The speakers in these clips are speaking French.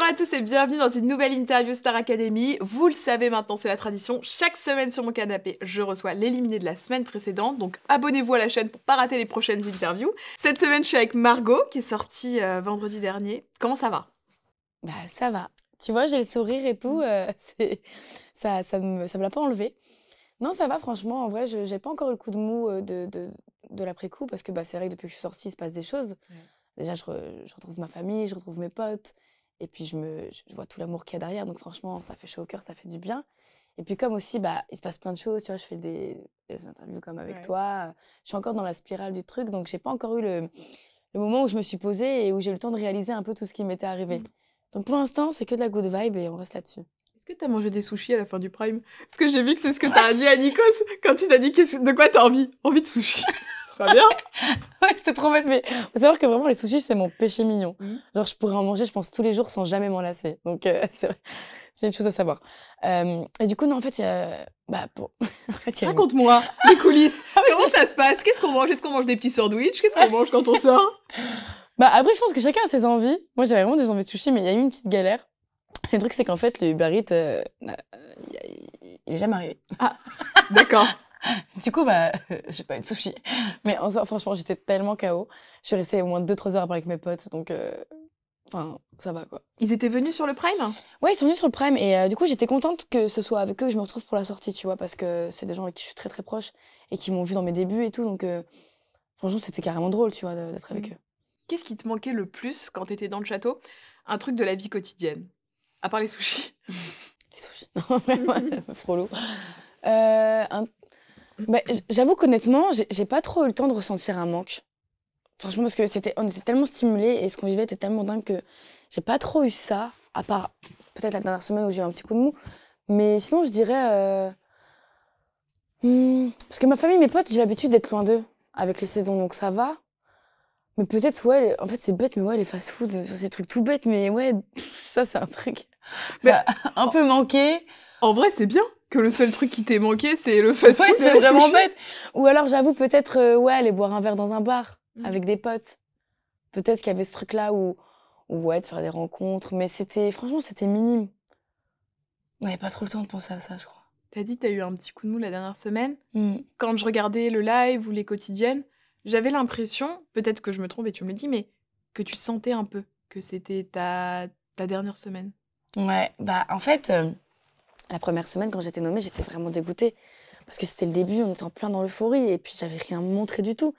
à tous et bienvenue dans une nouvelle interview Star Academy. Vous le savez maintenant, c'est la tradition. Chaque semaine sur mon canapé, je reçois l'éliminé de la semaine précédente. Donc abonnez-vous à la chaîne pour pas rater les prochaines interviews. Cette semaine, je suis avec Margot qui est sortie vendredi dernier. Comment ça va? Bah ça va. Tu vois, j'ai le sourire et tout. Ça me l'a pas enlevé. Non, ça va, franchement. En vrai, j'ai pas encore eu le coup de mou de l'après-coup parce que bah, c'est vrai que depuis que je suis sortie, il se passe des choses. Ouais. Déjà, je retrouve ma famille, je retrouve mes potes. Et puis, je vois tout l'amour qu'il y a derrière. Donc, franchement, ça fait chaud au cœur, ça fait du bien. Et puis, comme aussi, bah, il se passe plein de choses. Tu vois, je fais des interviews comme avec Ouais. toi. Je suis encore dans la spirale du truc. Donc, j'ai pas encore eu le moment où je me suis posée et où j'ai eu le temps de réaliser un peu tout ce qui m'était arrivé. Donc, pour l'instant, c'est que de la good vibe et on reste là-dessus. Est-ce que t'as mangé des sushis à la fin du prime? Parce que j'ai vu que c'est ce que t'as dit à Nikos quand il t'a dit de quoi t'as envie. Envie de sushi. Très bien. Ouais, c'était trop bête, mais faut savoir que vraiment, les sushis, c'est mon péché mignon. Mm. Genre, je pourrais en manger, je pense, tous les jours sans jamais m'en lasser. Donc, c'est une chose à savoir. Et du coup, non, en fait, bah, en fait, il y a Raconte-moi les coulisses. Comment ça se passe? Qu'est-ce qu'on mange? Est-ce qu'on mange des petits sandwichs? Qu'est-ce qu'on mange quand on sort? Bah, après, je pense que chacun a ses envies. Moi, j'avais vraiment des envies de sushi, mais il y a eu une petite galère. Le truc, c'est qu'en fait, le Uber Eats, il est jamais arrivé. Ah, d'accord. Du coup, bah, j'ai pas eu de sushi. Mais en soi, franchement, j'étais tellement KO. Je suis restée au moins 2-3 heures à parler avec mes potes, donc, enfin, ça va, quoi. Ils étaient venus sur le prime? Ouais, ils sont venus sur le Prime et du coup, j'étais contente que ce soit avec eux que je me retrouve pour la sortie, tu vois, parce que c'est des gens avec qui je suis très très proche et qui m'ont vu dans mes débuts et tout, donc franchement, c'était carrément drôle, tu vois, d'être avec eux. Qu'est-ce qui te manquait le plus quand t'étais dans le château? Un truc de la vie quotidienne. À part les sushis. Les sushis. Non, vraiment, frollo. Bah, j'avoue qu'honnêtement, j'ai pas trop eu le temps de ressentir un manque. Franchement, parce que on était tellement stimulés et ce qu'on vivait était tellement dingue que j'ai pas trop eu ça, à part peut-être la dernière semaine où j'ai eu un petit coup de mou. Mais sinon, je dirais. Parce que ma famille, mes potes, j'ai l'habitude d'être loin d'eux avec les saisons, donc ça va. Mais peut-être, ouais, en fait, c'est bête, mais ouais, les fast-food, c'est des trucs tout bêtes, mais ouais, ça, c'est un truc. Mais- Ça a un peu manqué. En vrai, c'est bien que le seul truc qui t'ait manqué, c'est le fast-food. Ouais, et c'est les vraiment sushis. bête. Ou alors, j'avoue, peut-être, ouais, aller boire un verre dans un bar avec des potes. Peut-être qu'il y avait ce truc-là où, ouais, de faire des rencontres, mais franchement, c'était minime. On n'avait pas trop le temps de penser à ça, je crois. T'as dit que t'as eu un petit coup de mou la dernière semaine. Mm. Quand je regardais le live ou les quotidiennes, j'avais l'impression, peut-être que je me trompe et tu me le dis, mais que tu sentais un peu que c'était ta dernière semaine. Ouais, bah, en fait, la première semaine, quand j'étais nommée, j'étais vraiment dégoûtée. Parce que c'était le début, on était en plein dans l'euphorie, et puis j'avais rien montré du tout.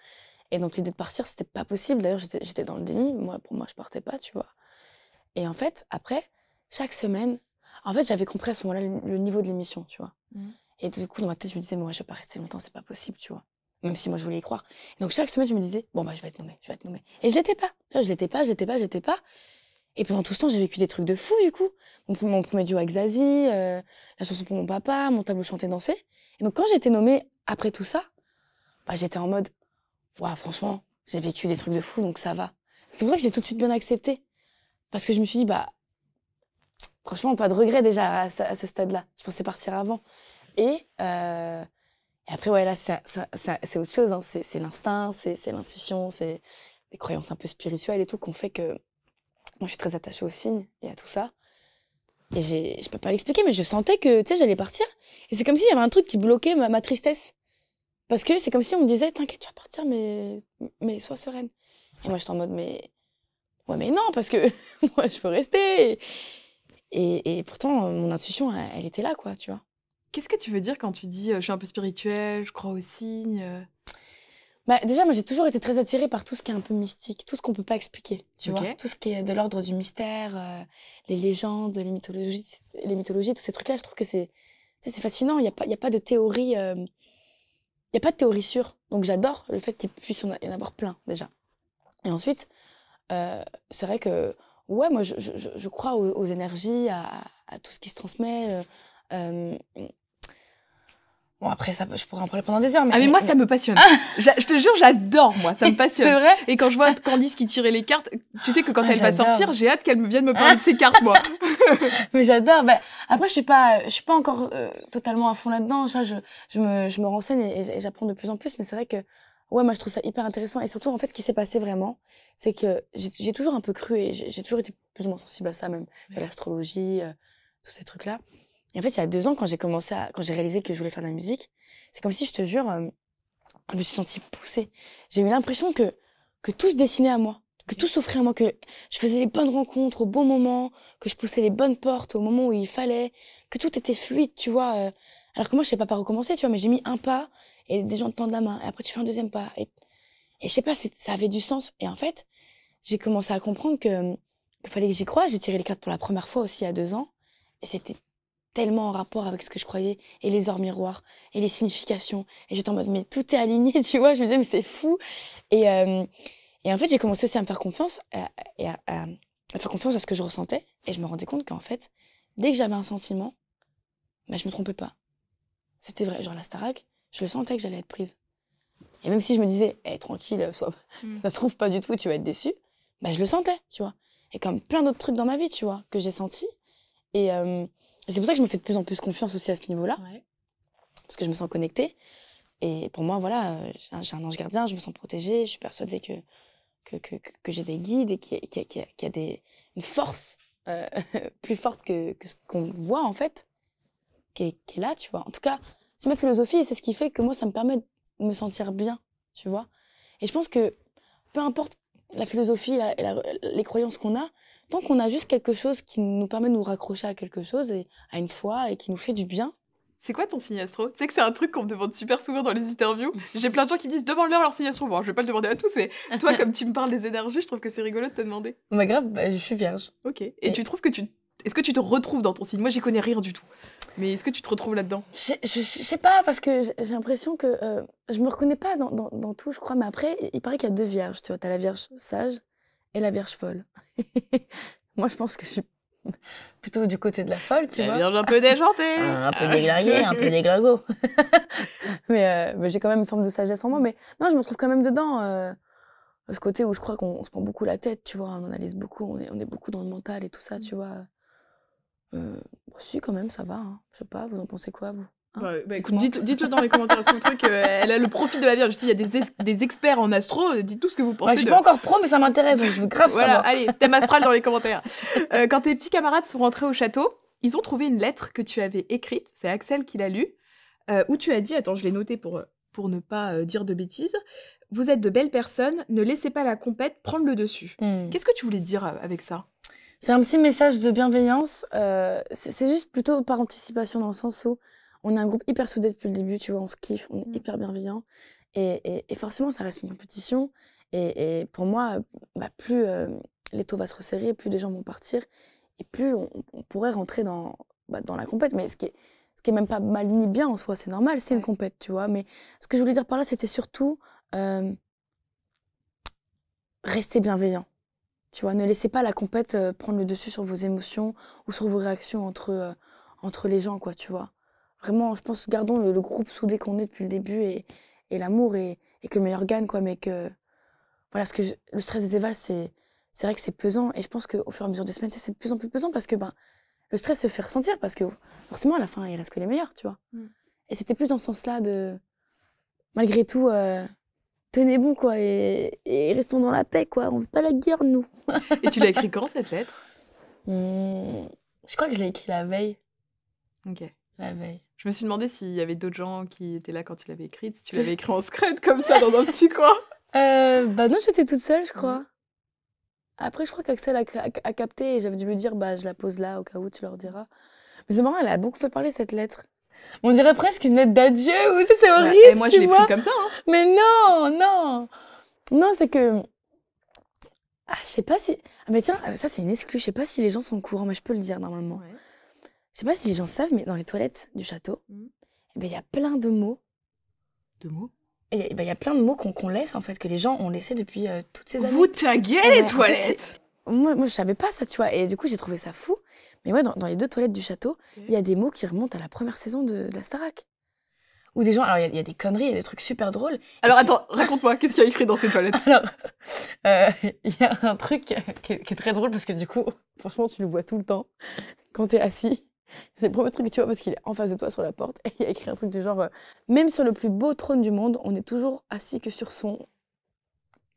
Et donc l'idée de partir, c'était pas possible. D'ailleurs, j'étais dans le déni. Pour moi, je partais pas, tu vois. Et en fait, après, chaque semaine, en fait, j'avais compris à ce moment-là le niveau de l'émission, tu vois. Et du coup, dans ma tête, je me disais, moi, je vais pas rester longtemps, c'est pas possible, tu vois. Même si moi, je voulais y croire. Et donc, chaque semaine, je me disais, bon, bah, je vais être nommée, je vais être nommée. Et je l'étais pas. Tu vois, je l'étais pas, je l'étais pas, je l'étais pas. Et pendant tout ce temps, j'ai vécu des trucs de fou, du coup. Mon premier duo avec Zazie, la chanson pour mon papa, mon tableau chanté dansé. Et donc, quand j'ai été nommée après tout ça, bah, j'étais en mode, waouh, franchement, j'ai vécu des trucs de fou, donc ça va. C'est pour ça que j'ai tout de suite bien accepté. Parce que je me suis dit, bah, franchement, pas de regret déjà à ce stade-là. Je pensais partir avant. Et après, ouais, là, c'est autre chose. Hein. C'est l'instinct, c'est l'intuition, c'est des croyances un peu spirituelles et tout qu'on fait que moi, je suis très attachée aux signes et à tout ça. Et je peux pas l'expliquer, mais je sentais que, tu sais, j'allais partir. Et c'est comme s'il y avait un truc qui bloquait ma tristesse. Parce que c'est comme si on me disait, t'inquiète, tu vas partir, mais sois sereine. Et moi, j'étais en mode, ouais, mais non, parce que moi, je veux rester. Et pourtant, mon intuition, elle était là, quoi, tu vois. Qu'est-ce que tu veux dire quand tu dis je suis un peu spirituelle, je crois aux signes Bah, déjà, moi, j'ai toujours été très attirée par tout ce qui est un peu mystique, tout ce qu'on peut pas expliquer, tu Ok. vois. Tout ce qui est de l'ordre du mystère, les légendes, les mythologies, tous ces trucs-là, je trouve que tu sais, c'est fascinant. Il y a pas de théorie, il y a pas de théorie sûre. Donc, j'adore le fait qu'il puisse y en avoir plein, déjà. Et ensuite, c'est vrai que, ouais, moi, je crois aux énergies, à tout ce qui se transmet. Bon, après, ça, je pourrais en parler pendant des heures. Ah mais moi ça me passionne. Je te jure, j'adore moi, ça me passionne. C'est vrai. Et quand je vois Candice qui tirait les cartes, tu sais que quand Ah, elle va j'adore. sortir, j'ai hâte qu'elle me vienne me parler de ses cartes moi. Mais j'adore. Bah, après, je suis pas encore totalement à fond là-dedans. Je me renseigne et j'apprends de plus en plus. Mais c'est vrai que Ouais, moi, je trouve ça hyper intéressant. Et surtout, en fait, ce qui s'est passé vraiment, c'est que j'ai toujours un peu cru et j'ai toujours été plus ou moins sensible à ça, même à l'astrologie, tous ces trucs-là. Et en fait, il y a 2 ans, quand j'ai réalisé que je voulais faire de la musique, c'est comme si, je te jure, je me suis sentie poussée. J'ai eu l'impression que tout se dessinait à moi, que tout s'offrait à moi, que je faisais les bonnes rencontres au bon moment, que je poussais les bonnes portes au moment où il fallait, que tout était fluide, tu vois. Alors que moi, je sais pas par où commencer, tu vois, mais j'ai mis un pas et des gens te tendent la main, et après tu fais un deuxième pas. Et je sais pas, ça avait du sens. Et en fait, j'ai commencé à comprendre qu'il fallait que j'y croie. J'ai tiré les cartes pour la première fois aussi à 2 ans. Et c'était tellement en rapport avec ce que je croyais, et les ors miroirs, et les significations. Et j'étais en mode, mais tout est aligné, tu vois. Je me disais, mais c'est fou. Et, et en fait, j'ai commencé aussi à me faire confiance, à faire confiance à ce que je ressentais. Et je me rendais compte qu'en fait, dès que j'avais un sentiment, bah, je me trompais pas. C'était vrai. Genre la Starac, je le sentais que j'allais être prise. Et même si je me disais, tranquille, ça se trouve pas du tout, tu vas être déçue, bah, je le sentais, tu vois. Et comme plein d'autres trucs dans ma vie, tu vois, que j'ai senti. Et c'est pour ça que je me fais de plus en plus confiance aussi à ce niveau-là, parce que je me sens connectée. Et pour moi, voilà, j'ai un ange gardien, je me sens protégée, je suis persuadée que j'ai des guides et qu'il y a une force plus forte que ce qu'on voit, en fait, qui est là, tu vois. En tout cas, c'est ma philosophie et c'est ce qui fait que moi, ça me permet de me sentir bien, tu vois. Et je pense que peu importe la philosophie les croyances qu'on a, tant qu'on a juste quelque chose qui nous permet de nous raccrocher à quelque chose et à une foi et qui nous fait du bien. C'est quoi ton signe astro? Tu sais que c'est un truc qu'on me demande super souvent dans les interviews. J'ai plein de gens qui me disent demande-leur leur signe astro. Bon, je vais pas le demander à tous, mais toi, comme tu me parles des énergies, je trouve que c'est rigolo de te demander. Bah grave, je suis vierge. Ok. Et tu trouves que est-ce que tu te retrouves dans ton signe? Moi, j'y connais rien du tout. Mais est-ce que tu te retrouves là-dedans? Je sais pas, parce que j'ai l'impression que je me reconnais pas dans tout, je crois. Mais après, il paraît qu'il y a 2 vierges, tu vois. T'as la vierge sage et la vierge folle. Moi, je pense que je suis plutôt du côté de la folle, tu vois. La vierge un peu déjantée. Un peu déglinguée, un peu déglingo. mais j'ai quand même une forme de sagesse en moi. Mais non, je me trouve quand même dedans. Ce côté où je crois qu'on se prend beaucoup la tête, tu vois. On analyse beaucoup, on est beaucoup dans le mental et tout ça, tu vois. Si, quand même, ça va. Hein. Je sais pas, vous en pensez quoi, vous? Hein, bah écoute, dites-le dans les commentaires. Est-ce que vous trouvez qu'elle a le profil de la Vierge? Il y a des experts en astro, dites tout ce que vous pensez. Je suis pas encore pro, mais ça m'intéresse, donc je veux grave voilà, savoir. allez, thème astral dans les commentaires. Quand tes petits camarades sont rentrés au château, ils ont trouvé une lettre que tu avais écrite, c'est Axel qui l'a lue, où tu as dit, attends, je l'ai noté pour ne pas dire de bêtises, vous êtes de belles personnes, ne laissez pas la compète prendre le dessus. Qu'est-ce que tu voulais dire avec ça? C'est un petit message de bienveillance. C'est juste plutôt par anticipation, dans le sens où on est un groupe hyper soudé depuis le début, tu vois, on se kiffe, on est hyper bienveillant. Et forcément, ça reste une compétition. Et pour moi, plus l'étau va se resserrer, plus des gens vont partir, et plus on pourrait rentrer dans la compète. Mais ce qui est même pas mal ni bien en soi, c'est normal, c'est une compète, tu vois. Mais ce que je voulais dire par là, c'était surtout rester bienveillant. Tu vois, ne laissez pas la compète prendre le dessus sur vos émotions ou sur vos réactions entre les gens, quoi, tu vois. Vraiment, je pense, gardons le groupe soudé qu'on est depuis le début et l'amour et que le meilleur gagne, quoi. Mais que, voilà, parce que le stress des évals, c'est vrai que c'est pesant. Et je pense qu'au fur et à mesure des semaines, c'est de plus en plus pesant parce que le stress se fait ressentir parce que forcément, à la fin, il reste que les meilleurs, tu vois. Et c'était plus dans ce sens-là de, malgré tout, tenez bon, quoi, et restons dans la paix, quoi. On veut pas la guerre, nous. Et tu l'as écrit quand, cette lettre? Je crois que je l'ai écrit la veille. Ok. La veille. Je me suis demandé s'il y avait d'autres gens qui étaient là quand tu l'avais écrite, si tu l'avais écrit en secret, comme ça, dans un petit coin. Non, j'étais toute seule, je crois. Après, je crois qu'Axel a capté et j'avais dû lui dire, je la pose là, au cas où tu leur diras. Mais c'est marrant, elle a beaucoup fait parler, cette lettre. On dirait presque une lettre d'adieu, ou c'est horrible, et moi, je l'ai pris comme ça, hein. Mais non. Non, c'est que... je sais pas si... Ah, mais tiens, ça, c'est une exclue. Je sais pas si les gens sont au courant, mais je peux le dire, normalement. Ouais. Je sais pas si les gens savent, mais dans les toilettes du château, il y a plein de mots. De mots? Et il y a plein de mots qu'on laisse, en fait, que les gens ont laissé depuis toutes ces années. Vous taguez les toilettes? Moi, je savais pas ça, tu vois. Et du coup, j'ai trouvé ça fou. Mais ouais, dans les 2 toilettes du château, il y a des mots qui remontent à la première saison de la Starac. Ou des gens... Alors, il y a des conneries, il y a des trucs super drôles. Alors, attends, raconte-moi, qu'est-ce qu'il y a écrit dans ces toilettes? Alors, il y a un truc qui est très drôle, parce que du coup, franchement, tu le vois tout le temps, quand t'es assis. C'est le premier truc que tu vois parce qu'il est en face de toi sur la porte et il y a écrit un truc du genre même sur le plus beau trône du monde, on est toujours assis que sur son.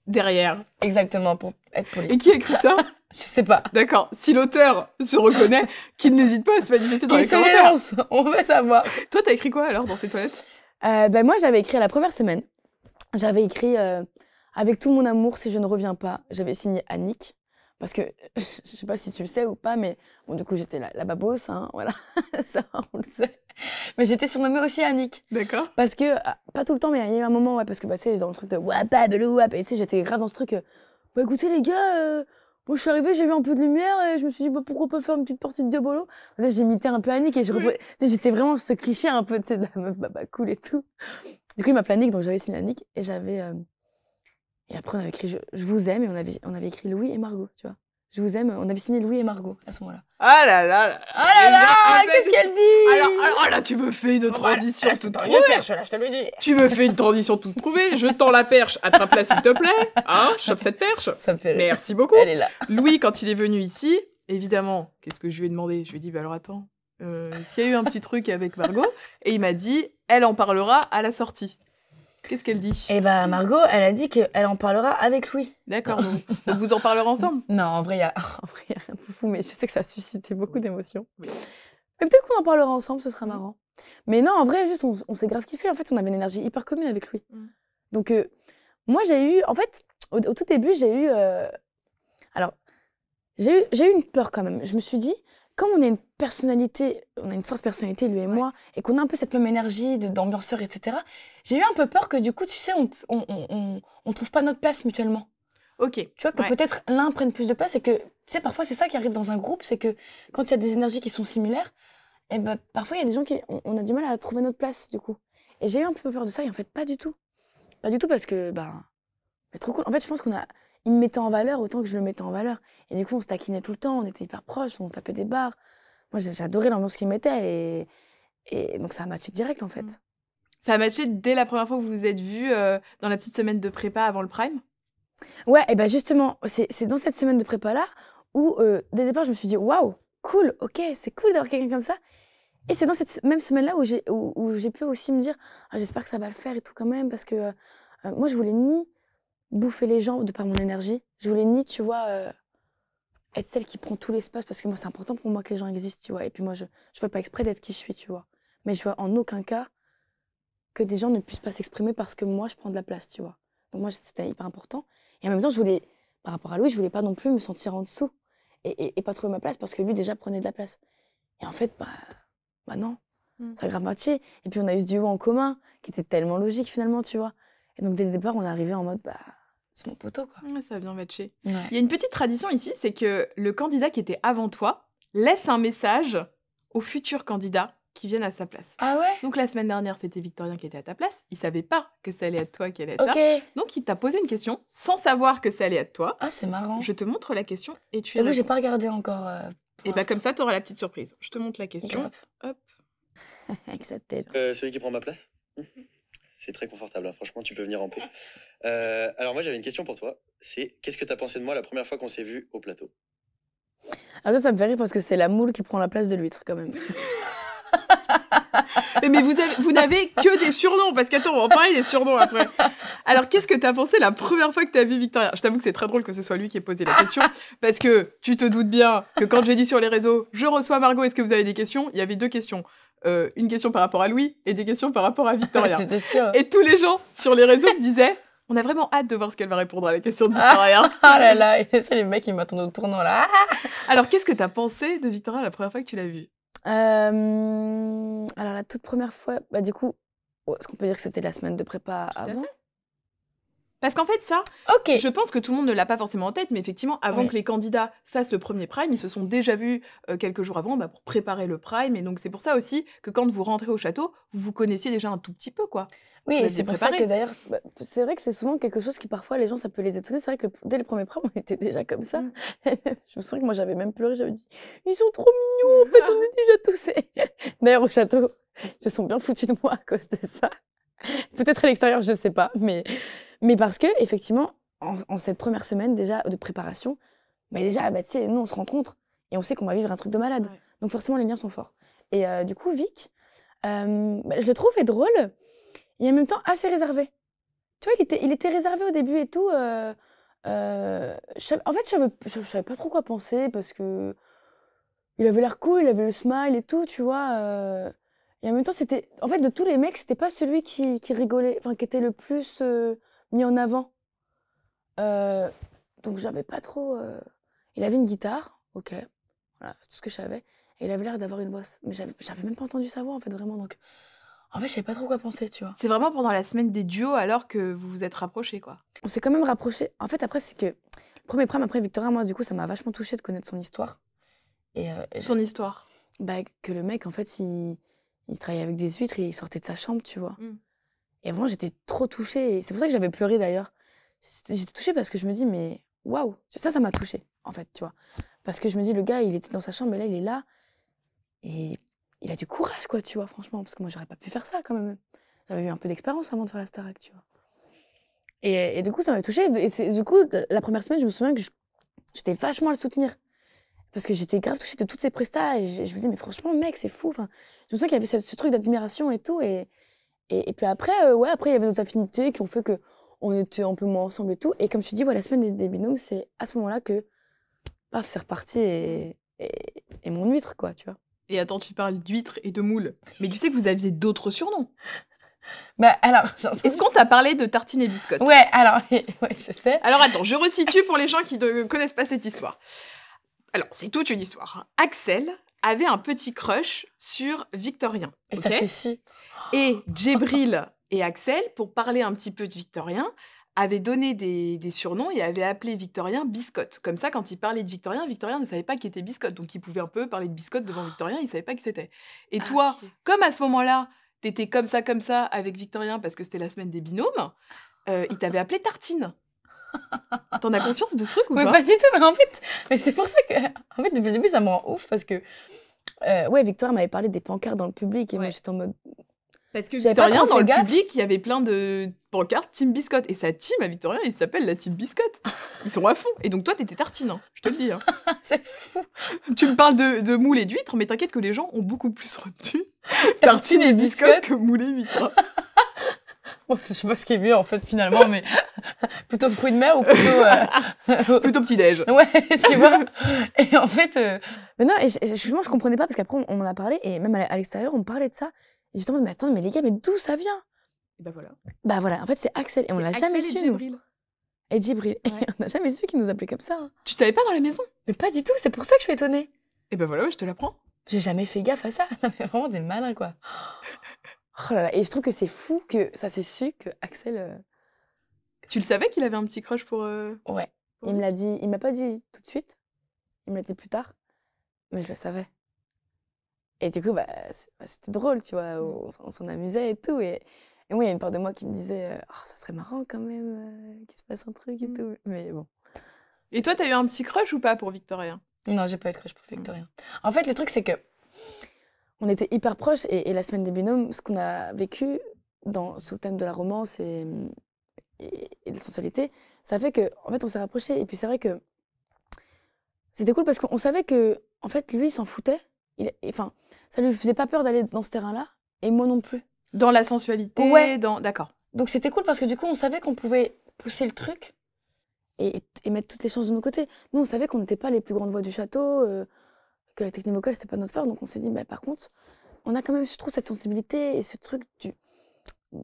Derrière. Exactement, pour être poli. Et qui a écrit ça? Je sais pas. D'accord. Si l'auteur se reconnaît, qu'il n'hésite pas à se manifester dans Il les se commentaires. lance, on veut savoir. Toi, t'as écrit quoi alors dans ces toilettes? Moi, j'avais écrit à la première semaine. J'avais écrit avec tout mon amour, si je ne reviens pas. J'avais signé Annick. Parce que, je sais pas si tu le sais ou pas, mais bon, du coup, j'étais la babose, hein, voilà. Ça, on le sait. Mais j'étais surnommée aussi Annick. D'accord. Parce que, pas tout le temps, mais il y a eu un moment, ouais, parce que, bah, tu sais, dans le truc de wapa, belou, wap, et tu sais, j'étais grave dans ce truc, bah, écoutez, les gars, moi, je suis arrivée, j'ai vu un peu de lumière, et je me suis dit, bah, pourquoi pas faire une petite partie de Diabolo? Tu sais, j'imitais un peu Annick, et tu sais, j'étais vraiment ce cliché un peu, tu sais, de la meuf baba cool et tout. Du coup, il m'appelait Annick, donc j'avais signé Annick, et j'avais, et après, on avait écrit je vous aime, et on avait écrit Louis et Margot, tu vois. Je vous aime, on avait signé Louis et Margot à ce moment-là. Ah là là. Ah là là, qu'est-ce qu'elle dit? Alors là, tu me fais une transition toute trouvée. Là, je te le dis. Tu me fais une transition toute trouvée. Je tends la perche, attrape-la s'il te plaît. Hein, chope cette perche. Ça me fait rire. Merci beaucoup. Elle est là. Louis, quand il est venu ici, évidemment, qu'est-ce que je lui ai demandé? Je lui ai dit, bah alors attends, s'il y a eu un petit truc avec Margot, et il m'a dit, elle en parlera à la sortie. Qu'est-ce qu'elle dit? Et bah Margot, elle a dit qu'elle en parlera avec Louis. D'accord, donc vous en parlerez ensemble? Non, en vrai, il y a rien de foufou, mais je sais que ça a suscité beaucoup d'émotions. Oui. Mais peut-être qu'on en parlera ensemble, ce sera marrant. Mais non, en vrai, juste, on s'est grave kiffé. En fait, on avait une énergie hyper commune avec lui. Donc, moi, j'ai eu... En fait, au tout début, j'ai eu... Alors, j'ai eu une peur quand même. Je me suis dit, comme on a une personnalité, on a une forte personnalité, lui et moi, et qu'on a un peu cette même énergie d'ambianceur, etc., j'ai eu un peu peur que du coup, tu sais, on trouve pas notre place mutuellement. Ok. Tu vois, que peut-être l'un prenne plus de place et que, tu sais, parfois, c'est ça qui arrive dans un groupe, c'est que quand il y a des énergies qui sont similaires, et ben, parfois, il y a des gens qui, on a du mal à trouver notre place, du coup. Et j'ai eu un peu peur de ça, et en fait, pas du tout. Pas du tout parce que, c'est trop cool. En fait, je pense il me mettait en valeur autant que je le mettais en valeur. Et du coup, on se taquinait tout le temps, on était hyper proches, on tapait des barres. Moi, j'adorais l'ambiance qu'il mettait et donc ça a matché direct, en fait. Ça a matché dès la première fois que vous vous êtes vus dans la petite semaine de prépa avant le Prime? Ouais, et ben justement, c'est dans cette semaine de prépa-là où, dès le départ, je me suis dit, waouh, cool, ok, c'est cool d'avoir quelqu'un comme ça. Et c'est dans cette même semaine-là où j'ai pu aussi me dire, j'espère que ça va le faire et tout quand même, parce que moi, je voulais ni bouffer les gens de par mon énergie, je voulais ni, tu vois, être celle qui prend tout l'espace, parce que moi, c'est important pour moi que les gens existent, tu vois. Et puis moi, je fais pas exprès d'être qui je suis, tu vois. Mais je veux en aucun cas que des gens ne puissent pas s'exprimer parce que moi, je prends de la place, tu vois. Donc moi, c'était hyper important. Et en même temps, par rapport à Louis, je voulais pas non plus me sentir en dessous et pas trouver ma place parce que lui, déjà, prenait de la place. Et en fait, bah non, ça a grave matché. Et puis, on a eu ce duo en commun qui était tellement logique, finalement, tu vois. Et donc, dès le départ, on est arrivé en mode, c'est mon poteau, quoi. Ouais, ça a bien matché. Ouais. Il y a une petite tradition ici, c'est que le candidat qui était avant toi laisse un message aux futurs candidats qui viennent à sa place. Ah ouais? Donc la semaine dernière, c'était Victorien qui était à ta place. Il savait pas que ça allait être toi qui allait être là. Donc il t'a posé une question sans savoir que ça allait être toi. Ah, c'est marrant. Je te montre la question et tu J'avoue, j'ai pas regardé encore. Et bah comme ça, t'auras la petite surprise. Je te montre la question. Hop. Avec sa tête. Celui qui prend ma place. C'est très confortable, hein. Franchement, tu peux venir en paix. Alors moi, j'avais une question pour toi. C'est qu'est-ce que t'as pensé de moi la première fois qu'on s'est vu au plateau? Ah, ça me fait rire parce que c'est la moule qui prend la place de l'huître, quand même. Mais vous n'avez que des surnoms, parce qu'attends, on va en parler des surnoms après. Alors, qu'est-ce que t'as pensé la première fois que t'as vu Victorien? Je t'avoue que c'est très drôle que ce soit lui qui ait posé la question, parce que tu te doutes bien que quand j'ai dit sur les réseaux « Je reçois Margot, est-ce que vous avez des questions ?» Il y avait 2 questions. Une question par rapport à Louis et des questions par rapport à Victorien. C'était sûr. Et tous les gens sur les réseaux me disaient « On a vraiment hâte de voir ce qu'elle va répondre à la question de Victorien. » Ah là là, et c'est les mecs qui m'attendent au tournant, là. Alors, qu'est-ce que t'as pensé de Victorien la première fois que tu l'as vu? Alors la toute première fois, du coup, est-ce qu'on peut dire que c'était la semaine de prépa avant? Parce qu'en fait, ça, Ok. je pense que tout le monde ne l'a pas forcément en tête, mais effectivement, avant que les candidats fassent le premier Prime, ils se sont déjà vus quelques jours avant pour préparer le Prime. Et donc, c'est pour ça aussi que quand vous rentrez au château, vous vous connaissiez déjà un tout petit peu, quoi. Oui, et c'est pour ça que d'ailleurs, c'est vrai que c'est souvent quelque chose qui parfois les gens, ça peut les étonner. C'est vrai que dès le premier Prime, on était déjà comme ça. Je me souviens que moi, j'avais même pleuré, j'avais dit « Ils sont trop mignons, en fait, on est déjà toussés !» D'ailleurs, au château, ils se sont bien foutus de moi à cause de ça. Peut-être à l'extérieur, je sais pas, mais parce que, effectivement, en cette première semaine déjà de préparation, déjà, tu sais, nous, on se rencontre et on sait qu'on va vivre un truc de malade. Ouais. Donc forcément, les liens sont forts. Et du coup, Vic, je le trouvais drôle et en même temps assez réservé. Tu vois, il était réservé au début et tout. En fait, je savais pas trop quoi penser parce que il avait l'air cool, il avait le smile et tout, tu vois. Et en même temps, c'était. En fait, de tous les mecs, c'était pas celui qui rigolait, enfin, qui était le plus mis en avant. Euh, donc, j'avais pas trop. Il avait une guitare, ok. Voilà, c'est tout ce que je savais. Et il avait l'air d'avoir une voix. Mais j'avais même pas entendu sa voix, en fait, vraiment. Donc, en fait, je savais pas trop quoi penser, tu vois. C'est vraiment pendant la semaine des duos alors que vous vous êtes rapprochés, quoi. On s'est quand même rapprochés. En fait, après, c'est que. Premier prime, après Victorin, moi, du coup, ça m'a vachement touchée de connaître son histoire. Et Son histoire. bah, que le mec, en fait, il travaillait avec des huîtres et il sortait de sa chambre, tu vois. Et vraiment, j'étais trop touchée. Et c'est pour ça que j'avais pleuré, d'ailleurs. J'étais touchée parce que je me dis, mais waouh, ça m'a touchée, en fait, tu vois. Parce que je me dis, le gars, il était dans sa chambre, et là, il est là. Et il a du courage, quoi, tu vois, franchement. Parce que moi, j'aurais pas pu faire ça, quand même. J'avais eu un peu d'expérience avant de faire la Starac, tu vois. Et du coup, ça m'avait touchée. Et du coup, la première semaine, je me souviens que j'étais vachement à le soutenir. Parce que j'étais grave touchée de toutes ces prestats. Et je me disais, mais franchement, mec, c'est fou. Enfin, je me souviens qu'il y avait ce truc d'admiration et tout. Et puis après, ouais, après, il y avait nos affinités qui ont fait qu'on était un peu moins ensemble et tout. Et comme tu dis, ouais, la semaine des binômes, c'est à ce moment-là que, paf, c'est reparti et mon huître, quoi, tu vois. Et attends, tu parles d'huîtres et de moules. Mais tu sais que vous aviez d'autres surnoms. Bah, alors... Est-ce qu'on t'a parlé de tartine et biscotte? Ouais, alors, ouais, je sais. Alors attends, je resitue pour les gens qui ne connaissent pas cette histoire. Alors, c'est toute une histoire. Axel avait un petit crush sur Victorien. Et ça, c'est si. Et Djibril et Axel, pour parler un petit peu de Victorien, avaient donné des surnoms et avaient appelé Victorien Biscotte. Comme ça, quand il parlait de Victorien, Victorien ne savait pas qui était Biscotte. Donc, il pouvait un peu parler de Biscotte devant Victorien, il ne savait pas qui c'était. Et toi, comme à ce moment-là, t'étais comme ça avec Victorien parce que c'était la semaine des binômes, il t'avait appelé Tartine. T'en as conscience de ce truc ou pas? Pas du tout, mais en fait, c'est pour ça que, en fait, depuis le début, ça me rend ouf parce que, ouais, Victorien m'avait parlé des pancartes dans le public et moi, j'étais en mode. Parce que Victorien, dans le public, il y avait plein de pancartes Team Biscotte. Et sa team à Victorien, il s'appelle la Team Biscotte. Ils sont à fond. Et donc toi, t'étais tartine, hein, je te le dis. Hein. C'est fou. Tu me parles de moules et d'huîtres, mais t'inquiète que les gens ont beaucoup plus retenu tartine et biscotte que moules et huîtres. Bon, je sais pas ce qui est mieux, en fait, finalement, mais plutôt fruits de mer ou plutôt... Plutôt petit-déj. Ouais, tu vois. Et en fait... Mais non, et justement, je comprenais pas, parce qu'après, on m'en a parlé, et même à l'extérieur, on me parlait de ça. Et j'étais en mode, mais attends, mais les gars, mais d'où ça vient? Et bah voilà. Bah voilà, en fait, c'est Axel, et on l'a jamais su, nous. Et Djibril. Ouais. Et on n'a jamais su qu'il nous appelait comme ça. Hein. Tu savais pas dans la maison? Mais pas du tout, c'est pour ça que je suis étonnée. Et bah voilà, ouais, je te l'apprends. J'ai jamais fait gaffe à ça. Ça fait vraiment des malins, quoi. Oh là là, et je trouve que c'est fou que ça s'est su que Axel... Tu le savais qu'il avait un petit crush pour... Ouais, il me l'a dit, il m'a pas dit tout de suite, il me l'a dit plus tard, mais je le savais. Et du coup, bah, c'était drôle, tu vois, on s'en amusait et tout. Et moi, il y a une part de moi qui me disait, oh, ça serait marrant quand même qu'il se passe un truc et tout. Mais bon. Et toi, t'as eu un petit crush ou pas pour Victorien? Non, j'ai pas eu de crush pour Victorien. En fait, le truc, c'est que on était hyper proches et la semaine des binômes, ce qu'on a vécu sous le thème de la romance et de la sensualité, ça fait que, en fait, on s'est rapprochés. Et puis c'est vrai que c'était cool parce qu'on savait que, en fait, lui, il s'en foutait. Enfin, ça lui faisait pas peur d'aller dans ce terrain-là, et moi non plus. Dans la sensualité, ouais. D'accord. Donc c'était cool parce que du coup, on savait qu'on pouvait pousser le truc et mettre toutes les chances de nos côtés. Nous, on savait qu'on n'était pas les plus grandes voix du château, que la technique vocale, c'était pas notre fort. Donc on s'est dit, bah, par contre, on a quand même, je trouve, cette sensibilité et ce truc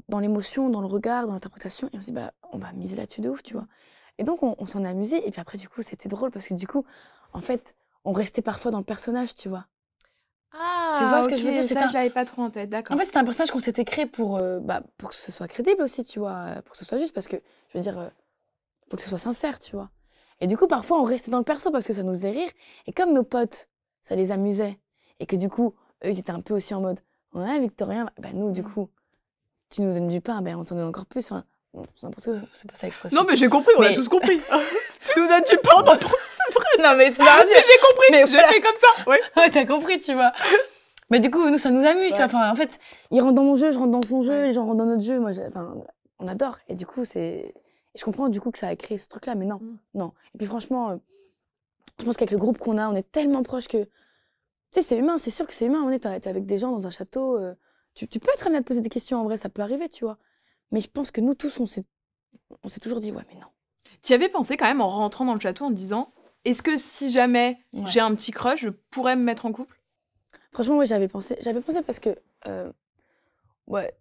dans l'émotion, dans le regard, dans l'interprétation. Et on s'est dit, bah, on va miser là-dessus de ouf, tu vois. Et donc, on s'en est amusé. Et puis après, du coup, c'était drôle parce que du coup, en fait, on restait parfois dans le personnage, tu vois. Ah, tu vois ce que je veux dire, ça, je l'avais pas trop en tête, d'accord. En fait, c'était un personnage qu'on s'était créé pour que ce soit crédible aussi, tu vois, pour que ce soit juste, parce que, je veux dire, pour que ce soit sincère, tu vois. Et du coup, parfois, on restait dans le perso parce que ça nous faisait rire. Et comme nos potes, ça les amusait, et que du coup, eux, ils étaient un peu aussi en mode, ouais, Victorien, bah nous, du coup, tu nous donnes du pain, ben on t'en donne encore plus. Enfin, c'est n'importe quoi, c'est pas ça l'expression. Non, mais j'ai compris, on a tous compris. Tu nous donnes du pain, c'est vrai. Non, mais c'est pas mais j'ai compris, j'ai fait comme ça. Ouais, ouais, t'as compris, tu vois. Mais du coup, nous, ça nous amuse. Ouais. Enfin, en fait, il rentre dans mon jeu, je rentre dans son jeu, les gens rentrent dans notre jeu. Moi, on adore. Et du coup, je comprends du coup que ça a créé ce truc-là, mais non, non. Et puis franchement, je pense qu'avec le groupe qu'on a, on est tellement proches que Tu sais, c'est humain, c'est sûr que c'est humain. On est t'es avec des gens dans un château. Tu peux être amené à te poser des questions, en vrai, ça peut arriver, tu vois. Mais je pense que nous tous, on s'est toujours dit, ouais, mais non. Tu y avais pensé quand même en rentrant dans le château en te disant, est-ce que si jamais Ouais. j'ai un petit crush, je pourrais me mettre en couple? Franchement, oui, j'avais pensé. J'avais pensé parce que, ouais,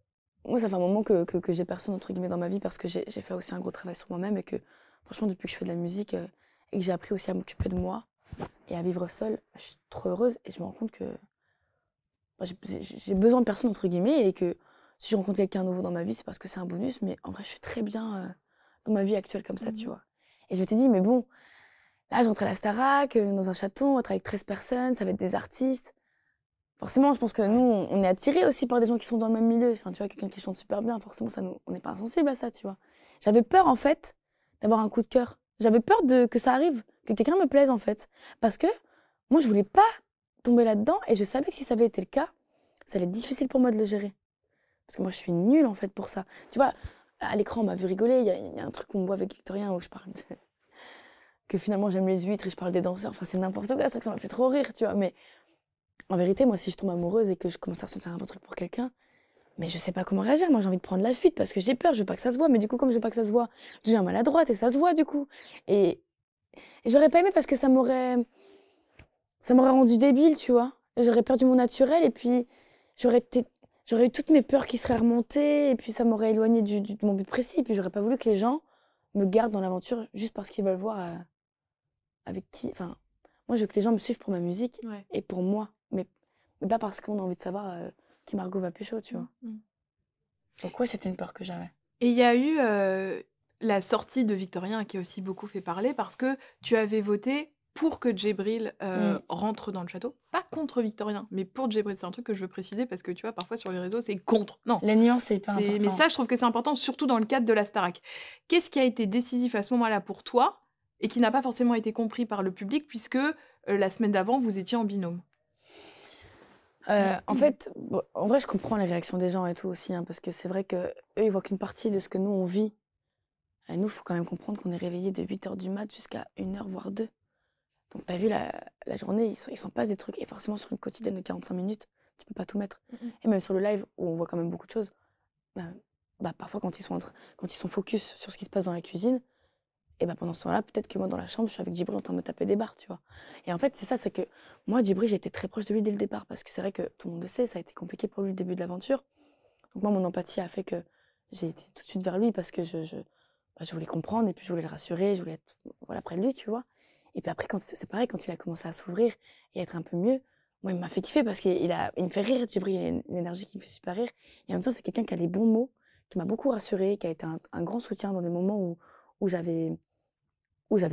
moi, ça fait un moment que j'ai personne, entre guillemets, dans ma vie parce que j'ai fait aussi un gros travail sur moi-même et que, franchement, depuis que je fais de la musique et que j'ai appris aussi à m'occuper de moi et à vivre seule, je suis trop heureuse et je me rends compte que j'ai besoin de personne, entre guillemets, et que si je rencontre quelqu'un nouveau dans ma vie, c'est parce que c'est un bonus, mais en vrai, je suis très bien dans ma vie actuelle comme ça, tu vois. Et je m'étais dit, mais bon, là, je rentre à la Starac, dans un château, on va être avec 13 personnes, ça va être des artistes. Forcément, je pense que nous, on est attirés aussi par des gens qui sont dans le même milieu. Enfin, tu vois, quelqu'un qui chante super bien, forcément, on n'est pas insensible à ça, tu vois. J'avais peur, en fait, d'avoir un coup de cœur. J'avais peur que ça arrive, que quelqu'un me plaise, en fait. Parce que moi, je voulais pas tomber là-dedans et je savais que si ça avait été le cas, ça allait être difficile pour moi de le gérer. Parce que moi, je suis nulle, en fait, pour ça. Tu vois, à l'écran, on m'a vu rigoler. Il y a un truc qu'on voit avec Victorien où je parle que finalement, j'aime les huîtres et je parle des danseurs. Enfin, c'est n'importe quoi, c'est vrai que ça m'a fait trop rire, tu vois. Mais en vérité, moi, si je tombe amoureuse et que je commence à ressentir un bon truc pour quelqu'un, mais je sais pas comment réagir. Moi, j'ai envie de prendre la fuite parce que j'ai peur, je veux pas que ça se voit. Mais du coup, comme je veux pas que ça se voit, je deviens maladroite et ça se voit, du coup. Et, et j'aurais pas aimé parce que ça m'aurait rendu débile, tu vois. J'aurais perdu mon naturel et puis j'aurais eu toutes mes peurs qui seraient remontées et puis ça m'aurait éloigné de mon but précis. Et puis j'aurais pas voulu que les gens me gardent dans l'aventure juste parce qu'ils veulent voir avec qui. Enfin, moi, je veux que les gens me suivent pour ma musique Ouais. et pour moi, mais pas parce qu'on a envie de savoir qui Margot va pécho, tu vois. Donc ouais, c'était une peur que j'avais. Et il y a eu la sortie de Victorien qui a aussi beaucoup fait parler parce que tu avais voté pour que Djibril rentre dans le château. Pas contre Victorien, mais pour Djibril. C'est un truc que je veux préciser parce que tu vois, parfois sur les réseaux, c'est contre. Non. Les nuances, c'est hyper Mais important. ça, je trouve que c'est important, surtout dans le cadre de la Starac. Qu'est-ce qui a été décisif à ce moment-là pour toi et qui n'a pas forcément été compris par le public puisque la semaine d'avant, vous étiez en binôme? En fait, bon, en vrai, je comprends les réactions des gens et tout aussi, hein, parce que c'est vrai qu'eux, ils voient qu'une partie de ce que nous, on vit. Et nous, il faut quand même comprendre qu'on est réveillés de 8h du mat jusqu'à 1h, voire 2. Donc, t'as vu, la journée, il s'en passe des trucs. Et forcément, sur une quotidienne de 45 minutes, tu peux pas tout mettre. Et même sur le live, où on voit quand même beaucoup de choses, parfois, quand ils sont focus sur ce qui se passe dans la cuisine, et pendant ce temps-là, peut-être que moi, dans la chambre, je suis avec Djibril en train de me taper des barres, tu vois. Et en fait, c'est ça, c'est que moi, Djibril, j'ai été très proche de lui dès le départ, parce que c'est vrai que tout le monde le sait, ça a été compliqué pour lui le début de l'aventure. Donc moi, mon empathie a fait que j'ai été tout de suite vers lui, parce que je voulais comprendre, et puis je voulais le rassurer, je voulais être près de lui, tu vois. Et puis après, c'est pareil, quand il a commencé à s'ouvrir et à être un peu mieux, moi, il m'a fait kiffer, parce qu'il me fait rire, Djibril, il a une énergie qui me fait super rire. Et en même temps, c'est quelqu'un qui a les bons mots, qui m'a beaucoup rassurée, qui a été un grand soutien dans des moments où j'avais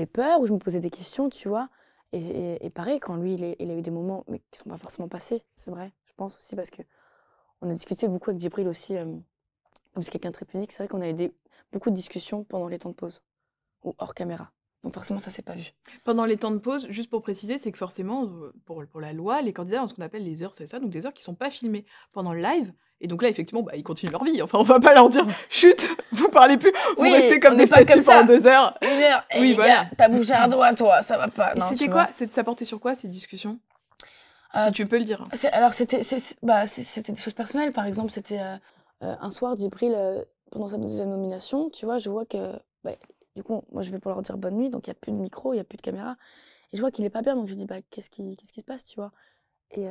peur, où je me posais des questions, tu vois. Et pareil, quand lui, il a eu des moments, mais qui ne sont pas forcément passés, c'est vrai, je pense aussi, parce que on a discuté beaucoup avec Djibril aussi, comme c'est quelqu'un de très pudique, c'est vrai qu'on a eu beaucoup de discussions pendant les temps de pause, ou hors caméra. Donc forcément, ça s'est pas vu. Pendant les temps de pause, juste pour préciser, c'est que forcément, pour la loi, les candidats ont ce qu'on appelle les heures, c'est ça, donc des heures qui sont pas filmées pendant le live. Et donc là, effectivement, ils continuent leur vie. Enfin, on va pas leur dire « Chut, vous parlez plus, vous restez comme des statues pendant 2 heures. » Oui, voilà. T'as bougé un doigt, toi, ça va pas. Et c'était quoi? Ça portait sur quoi, ces discussions? Si tu peux le dire. Alors, c'était des choses personnelles. Par exemple, c'était un soir, Djibril, pendant sa deuxième nomination, tu vois, je vois que... du coup, moi, je vais pour leur dire bonne nuit, donc il n'y a plus de micro, il n'y a plus de caméra. Et je vois qu'il est pas bien, donc je lui dis, qu'est-ce qui se passe, tu vois. Et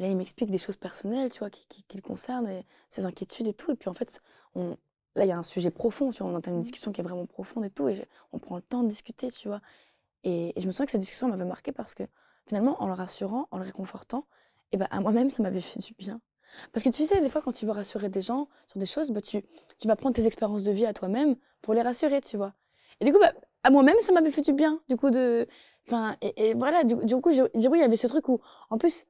là, il m'explique des choses personnelles, tu vois, qui le concernent, et ses inquiétudes et tout. Et puis, en fait, là, il y a un sujet profond, tu vois, on entame une discussion qui est vraiment profonde et tout, et on prend le temps de discuter, tu vois. Et je me souviens que cette discussion m'avait marquée parce que, finalement, en le rassurant, en le réconfortant, à moi-même, ça m'avait fait du bien. Parce que tu sais, des fois, quand tu veux rassurer des gens sur des choses, tu vas prendre tes expériences de vie à toi-même pour les rassurer, tu vois. Et du coup, à moi-même, ça m'avait fait du bien. Du coup, et voilà, du coup, Djibril, il y avait ce truc où, en plus,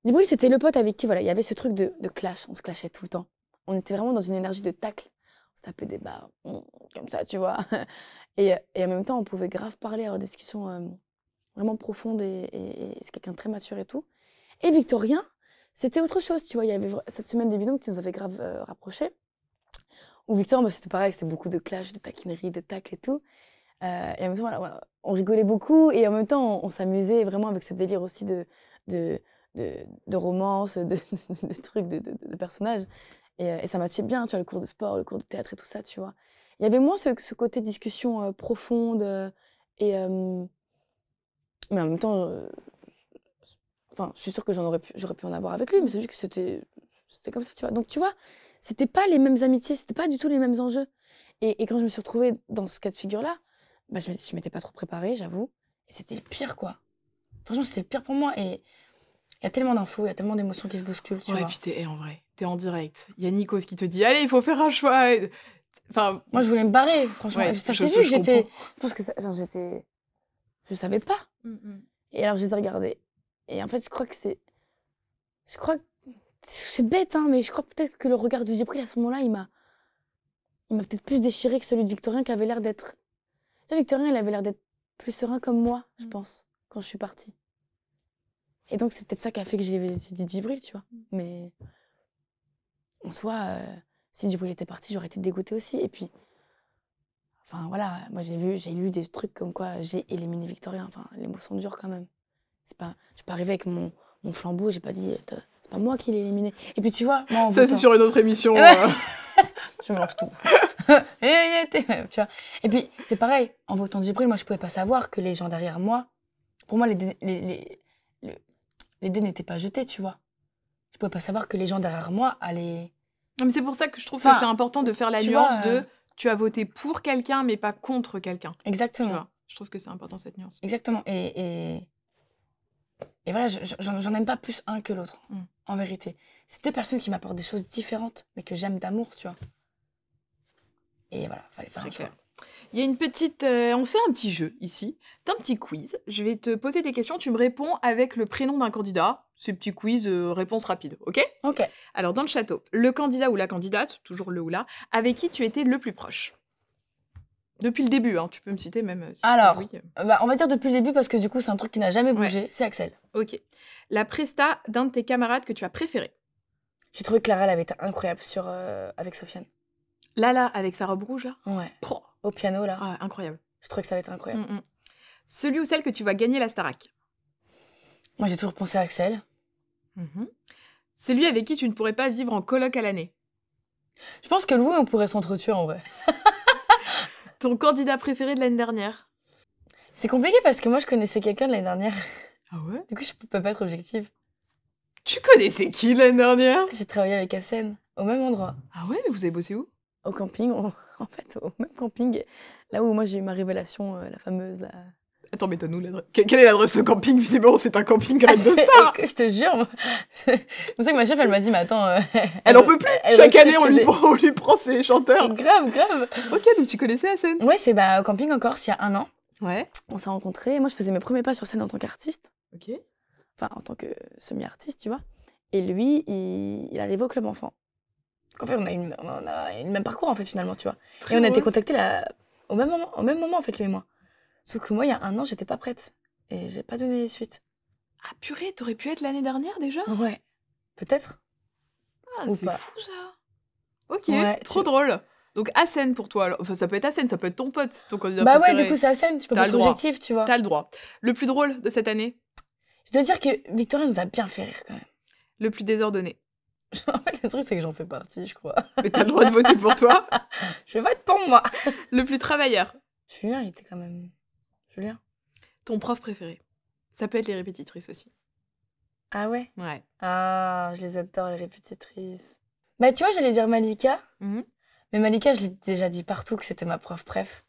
Djibril, c'était le pote avec qui, voilà, il y avait ce truc de clash. On se clashait tout le temps. On était vraiment dans une énergie de tacle. On se tapait des barres, comme ça, tu vois. Et en même temps, on pouvait grave parler, avoir des discussions vraiment profondes, et c'est quelqu'un de très mature et tout. Et Victorien, c'était autre chose, tu vois. Il y avait cette semaine des binômes qui nous avait grave rapprochés. Où Victorien, c'était pareil, c'était beaucoup de clash, de taquinerie, de tacle et tout. Et en même temps, voilà, on rigolait beaucoup, et en même temps, on s'amusait vraiment avec ce délire aussi de de, de romance, de trucs, de personnages. Et ça matchait bien, tu vois, le cours de sport, le cours de théâtre et tout ça, tu vois. Il y avait moins ce côté discussion profonde. Et, mais en même temps, enfin, je suis sûre que j'aurais pu en avoir avec lui, mais c'est juste que c'était comme ça, tu vois. Donc, tu vois, c'était pas les mêmes amitiés, c'était pas du tout les mêmes enjeux. Et quand je me suis retrouvée dans ce cas de figure-là, bah, je m'étais pas trop préparée, j'avoue. Et c'était le pire, quoi. Franchement, c'était le pire pour moi. Et il y a tellement d'infos, il y a tellement d'émotions qui se bousculent, tu Ouais, et vois. puis en vrai, t'es en direct. Il y a Nikos qui te dit, allez, il faut faire un choix. Enfin, Moi, je voulais me barrer, franchement. ouais, Et ça je, s'est vu, je comprends. je pense que enfin, je savais pas. Et alors, je les ai regardés. Et en fait, je crois que c'est bête, hein, mais je crois peut-être que le regard de Djibril à ce moment-là, il m'a peut-être plus déchiré que celui de Victorien qui avait l'air d'être. Tu sais, Victorien, il avait l'air d'être plus serein comme moi, je pense, quand je suis partie. Et donc, c'est peut-être ça qui a fait que j'ai dit Djibril, tu vois. Mais en soi, si Djibril était parti, j'aurais été dégoûtée aussi. Et puis, enfin voilà, moi j'ai lu des trucs comme quoi j'ai éliminé Victorien. Enfin, les mots sont durs quand même. Je suis pas arrivée avec mon flambeau, j'ai pas dit, c'est pas moi qui l'ai éliminé. Et puis tu vois, moi en Ça, c'est votant, sur une autre émission. Ouais. je mange tout. Tu vois. Et puis, c'est pareil, en votant Djibril, moi je pouvais pas savoir que les gens derrière moi, pour moi, les dés n'étaient pas jetés, tu vois. Je pouvais pas savoir que les gens derrière moi allaient. Non, mais c'est pour ça que je trouve Enfin, que c'est important de faire la tu nuance vois, de tu as voté pour quelqu'un, mais pas contre quelqu'un. Tu Exactement. vois. Je trouve que c'est important cette nuance. Exactement. Et voilà, j'en aime pas plus un que l'autre, en vérité. C'est deux personnes qui m'apportent des choses différentes, mais que j'aime d'amour, tu vois. Et voilà, fallait faire Très un choix. clair. Il y a une petite... on fait un petit jeu ici. T'as un petit quiz. Je vais te poser des questions. Tu me réponds avec le prénom d'un candidat. C'est petit quiz, réponse rapide. OK ? Ok. Alors, dans le château, le candidat ou la candidate, toujours le ou la, avec qui tu étais le plus proche ? Depuis le début, hein. Tu peux me citer même si c'est Alors, oui. bah, on va dire depuis le début, parce que du coup, c'est un truc qui n'a jamais bougé. Ouais. C'est Axel. OK. La presta d'un de tes camarades que tu as préféré ? J'ai trouvé que Clara, elle avait été incroyable avec Sofiane. Lala, avec sa robe rouge, là ? Ouais. Pouah. Au piano, là. Ah, incroyable. Je trouvais que ça avait été incroyable. Celui ou celle que tu vas gagner la Starac ? Moi, j'ai toujours pensé à Axel. Celui avec qui tu ne pourrais pas vivre en coloc à l'année ? Je pense que Louis, on pourrait s'entretuer, en vrai. Ton candidat préféré de l'année dernière ? C'est compliqué parce que moi, je connaissais quelqu'un de l'année dernière. Ah ouais ? Du coup, je peux pas être objective. Tu connaissais qui l'année dernière ? J'ai travaillé avec Hassen, au même endroit. Ah ouais, mais vous avez bossé où ? Au camping, en fait, au même camping. Là où moi, j'ai eu ma révélation, la fameuse, là. Attends, mais donne-nous l'adresse. Quelle est l'adresse de camping ? Visiblement, c'est un camping Graine de Star. Je te jure, moi, c'est pour ça que ma chef, elle m'a dit, mais attends... Elle en peut plus. Chaque année, on lui prend ses chanteurs. Grave, grave. Ok, donc tu connaissais la scène ? Ouais, c'est au camping en Corse, il y a 1 an. Ouais. On s'est rencontrés. Moi, je faisais mes premiers pas sur scène en tant qu'artiste. Ok. Enfin, en tant que semi-artiste, tu vois. Et lui, il arrivait au club enfant. Donc, en fait, on a eu le même parcours, en fait, finalement, tu vois. Très et on a été drôle. contactés là, au même moment, en fait, lui et moi. Sauf que moi, il y a 1 an, j'étais pas prête. Et j'ai pas donné suite. Ah purée, t'aurais pu être l'année dernière déjà ? Ouais. Peut-être. Ah, Ou c'est pas. fou ça. Ok, Ouais, trop drôle. Donc Hassen pour toi. Alors. Enfin, ça peut être Hassen, ça peut être ton pote, ton candidat Bah préféré. ouais, du coup, c'est la scène. Je peux T'as pas le être droit. objectif, tu vois. T'as le droit. Le plus drôle de cette année ? Je dois dire que Victoria nous a bien fait rire, quand même. Le plus désordonné ? En fait, le truc, c'est que j'en fais partie, je crois. Mais t'as le droit de voter pour toi. Je vote pour moi. Le plus travailleur ? Julien, il était quand même... Julien. Ton prof préféré ? Ça peut être les répétitrices aussi. Ah ouais? Ouais. Ah, je les adore, les répétitrices. Bah, tu vois, j'allais dire Malika. Mais Malika, je l'ai déjà dit partout que c'était ma prof préf.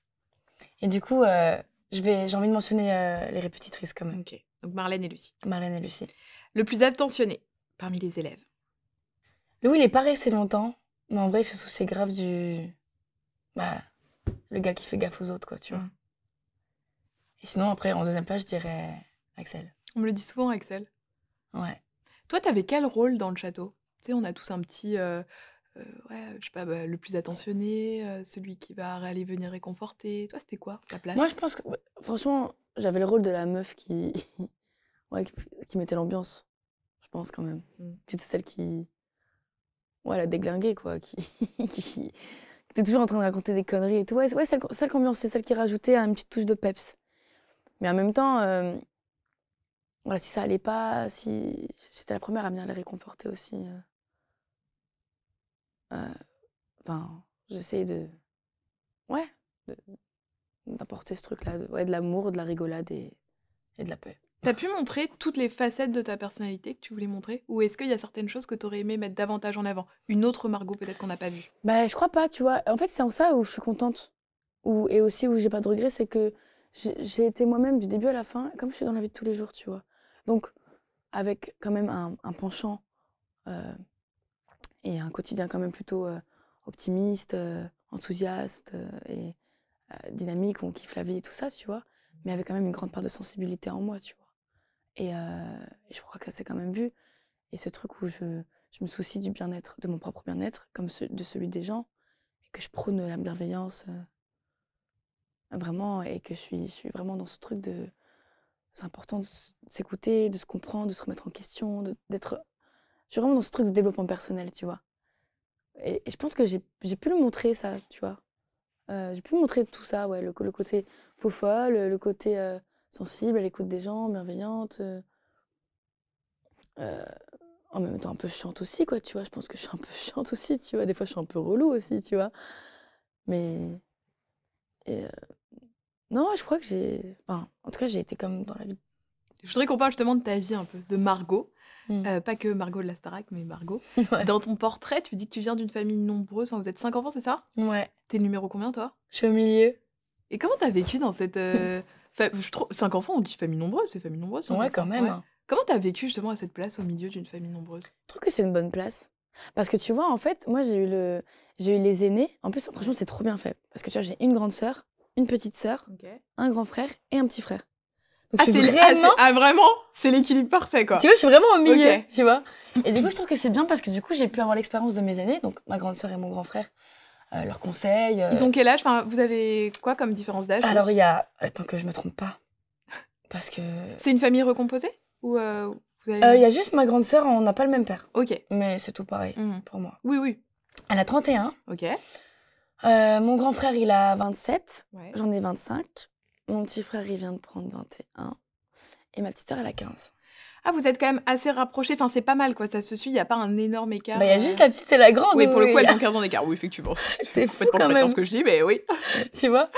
Et du coup, j'ai envie de mentionner les répétitrices quand même. Ok. Donc Marlène et Lucie. Marlène et Lucie. Le plus attentionné parmi les élèves ? Louis, il est pas resté longtemps. Mais en vrai, il se souciait grave Bah, le gars qui fait gaffe aux autres, quoi, tu vois. Et sinon, après, en deuxième place, je dirais Axel. On me le dit souvent, Axel. Ouais. Toi, t'avais quel rôle dans le château ? Tu sais, on a tous un petit... ouais, je sais pas, le plus attentionné, celui qui va aller venir réconforter. Toi, c'était quoi, ta place ? Moi, je pense que, franchement, j'avais le rôle de la meuf qui mettait l'ambiance. Je pense, quand même. J'étais celle qui... Ouais, la déglinguée, quoi. Qui était toujours en train de raconter des conneries et tout. Ouais, celle qui ambiance, c'est celle qui rajoutait une petite touche de peps. Mais en même temps, voilà, si ça allait pas, si j'étais la première à venir les réconforter aussi. Enfin, j'essayais ouais, de- d'apporter ce truc-là, de l'amour, de la rigolade et de la paix. T'as pu montrer toutes les facettes de ta personnalité que tu voulais montrer? Ou est-ce qu'il y a certaines choses que t'aurais aimé mettre davantage en avant? Une autre Margot peut-être qu'on n'a pas vue? Bah, je crois pas, tu vois. En fait, c'est en ça où je suis contente. Et aussi où j'ai pas de regrets, c'est que j'ai été moi-même du début à la fin, comme je suis dans la vie de tous les jours, tu vois. Donc, avec quand même un penchant euh, et un quotidien quand même plutôt optimiste, enthousiaste et dynamique, on kiffe la vie et tout ça, tu vois. Mais avec quand même une grande part de sensibilité en moi, tu vois. Et je crois que ça s'est quand même vu. Et ce truc où je me soucie du bien-être, de mon propre bien-être, comme de celui des gens, et que je prône la bienveillance, vraiment, et que je suis vraiment dans ce truc de... C'est important de s'écouter, de se comprendre, de se remettre en question, d'être... Je suis vraiment dans ce truc de développement personnel, tu vois. Et je pense que j'ai pu le montrer, ça, tu vois. J'ai pu montrer tout ça, ouais, le côté faux folle, le côté sensible, à l'écoute des gens, bienveillante. Euh, En même temps un peu chiante aussi, quoi, tu vois. Je pense que je suis un peu chiante aussi, tu vois. Des fois, je suis un peu relou aussi, tu vois. Mais... et, non, je crois que j'ai... Enfin, en tout cas, j'ai été comme dans la vie. Je voudrais qu'on parle justement de ta vie un peu, de Margot. Mm. Pas que Margot de la Starac, mais Margot. Ouais. Dans ton portrait, tu dis que tu viens d'une famille nombreuse. Enfin, vous êtes 5 enfants, c'est ça? Ouais. T'es le numéro combien, toi? Je suis au milieu. Et comment t'as vécu dans cette... je trouve... 5 enfants, on dit famille nombreuse, c'est famille nombreuse, 5 Ouais, enfants. quand même. Ouais. Hein. Comment t'as vécu justement à cette place au milieu d'une famille nombreuse? Je trouve que c'est une bonne place. Parce que tu vois, en fait, moi, j'ai eu les aînés. En plus, franchement, c'est trop bien fait. Parce que tu vois, j'ai une grande sœur, une petite sœur, Ok. un grand frère et un petit frère. Donc, Ah, je suis c'est vraiment... vraiment, c'est l'équilibre parfait, quoi. Tu vois, je suis vraiment au milieu, Ok. tu vois. Et du coup, je trouve que c'est bien parce que du coup, j'ai pu avoir l'expérience de mes aînés, donc ma grande sœur et mon grand frère, leurs conseils. Ils ont quel âge? Enfin, vous avez quoi comme différence d'âge? Alors, tous il y a... Attends que je me trompe pas. Parce que... C'est une famille recomposée? Ou vous avez... Il y a juste ma grande sœur, on n'a pas le même père. Ok. Mais c'est tout pareil Mhm. pour moi. Oui, oui. Elle a 31. Ok. Mon grand frère, il a 27. Ouais. J'en ai 25. Mon petit frère, il vient de prendre 21. Et ma petite sœur, elle a 15. Ah, vous êtes quand même assez rapprochés. Enfin, c'est pas mal, quoi. Ça se suit. Il n'y a pas un énorme écart. Bah, il y a juste la petite et la grande. Oui, pour le coup, elles il y ont 15 ans d'écart. Oui, effectivement. C'est fou, complètement quand bête, même. ce que je dis, mais oui. Tu vois.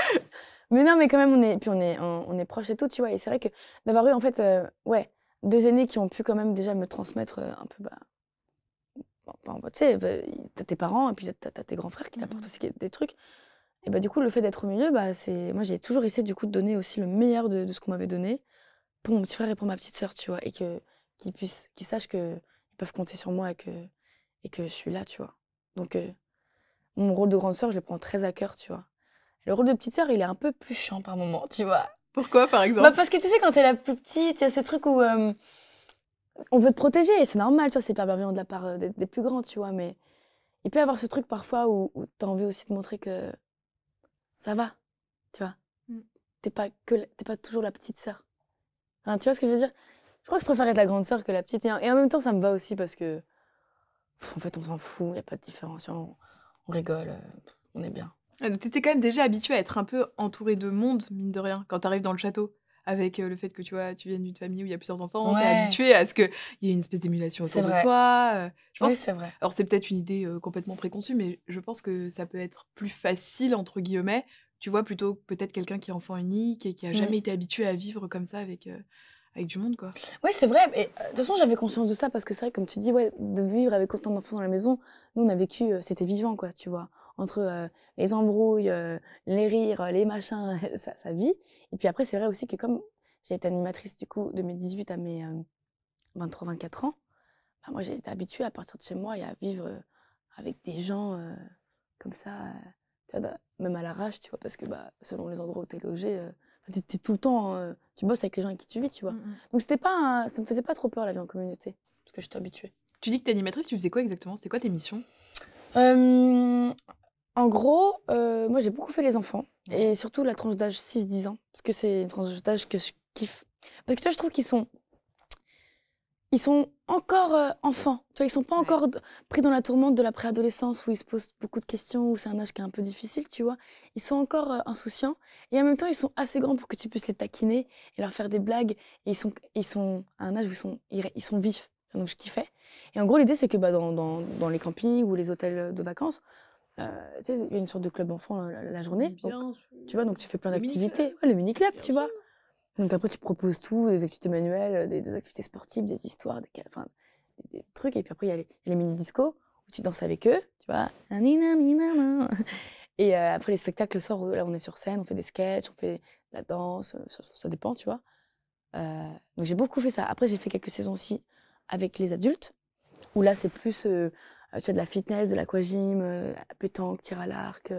Mais non, mais quand même, on est proches et tout, tu vois. Et c'est vrai que d'avoir eu, en fait, ouais, deux aînés qui ont pu quand même déjà me transmettre un peu, tu sais, t'as tes parents et puis t'as tes grands frères qui t'apportent aussi des trucs. Et bah, du coup, le fait d'être au milieu, moi, j'ai toujours essayé, du coup, de donner aussi le meilleur de ce qu'on m'avait donné pour mon petit frère et pour ma petite sœur, tu vois. Et qu'ils sachent qu'ils peuvent compter sur moi et que je suis là, tu vois. Donc, mon rôle de grande sœur, je le prends très à cœur, tu vois. Le rôle de petite sœur, il est un peu plus chiant par moment, tu vois. Pourquoi, par exemple? Bah parce que tu sais, quand t'es la plus petite, il y a ce truc où on veut te protéger, et c'est normal, tu vois, c'est hyper bienveillant de la part des plus grands, tu vois, mais il peut y avoir ce truc parfois où t'as envie aussi de montrer que ça va, tu vois. Mm. T'es pas toujours la petite sœur. Enfin, tu vois ce que je veux dire? Je crois que je préfère être la grande sœur que la petite, et en même temps, ça me va aussi parce que, en fait, on s'en fout, il n'y a pas de différence, on rigole, on est bien. Donc, t'étais quand même déjà habituée à être un peu entourée de monde, mine de rien, quand t'arrives dans le château. Avec le fait que tu viennes d'une famille où il y a plusieurs enfants, t'es Ouais. habituée à ce qu'il y ait une espèce d'émulation C'est autour de vrai. toi. Je pense, Oui, c'est vrai. alors c'est peut-être une idée complètement préconçue, mais je pense que ça peut être plus facile, entre guillemets, tu vois, plutôt que peut-être quelqu'un qui est enfant unique et qui a jamais été habitué à vivre comme ça avec du monde, quoi. Oui, c'est vrai. Et de toute façon, j'avais conscience de ça parce que c'est vrai, comme tu dis, ouais, de vivre avec autant d'enfants dans la maison, nous, on a vécu, c'était vivant, quoi, tu vois. Entre les embrouilles, les rires, les machins, ça vit. Et puis après, c'est vrai aussi que comme j'ai été animatrice, du coup, de mes 18 à mes 23-24 ans, bah, moi, j'ai été habituée à partir de chez moi et à vivre avec des gens comme ça, tu vois, même à l'arrache, tu vois, parce que selon les endroits où t'es logé, t'es tout le temps, tu bosses avec les gens avec qui tu vis, tu vois. Donc ça me faisait pas trop peur la vie en communauté, parce que j'étais habituée. Tu dis que t'es animatrice, tu faisais quoi exactement? C'était quoi tes missions? En gros, moi j'ai beaucoup fait les enfants, et surtout la tranche d'âge 6-10 ans, parce que c'est une tranche d'âge que je kiffe. Parce que tu vois, je trouve qu'ils sont encore enfants. Tu vois, ils sont pas encore pris dans la tourmente de la préadolescence où ils se posent beaucoup de questions, où c'est un âge qui est un peu difficile, tu vois. Ils sont encore insouciants et en même temps, ils sont assez grands pour que tu puisses les taquiner et leur faire des blagues. Et ils sont à un âge où ils sont vifs. Donc, je kiffais. Et en gros, l'idée, c'est que dans les campings ou les hôtels de vacances, tu sais, il y a une sorte de club enfant la journée. Donc, tu vois, donc tu fais plein d'activités. Ouais, le mini-club, tu vois. Donc après, tu proposes tout, des activités manuelles, des activités sportives, des histoires, des trucs. Et puis après, il y a les mini-discos où tu danses avec eux, tu vois. Et après, les spectacles, le soir, là, on est sur scène, on fait des sketchs, on fait de la danse, ça dépend, tu vois. Donc j'ai beaucoup fait ça. Après, j'ai fait quelques saisons aussi avec les adultes, où là, c'est plus, tu as de la fitness, de l'aquagym, pétanque, tir à l'arc,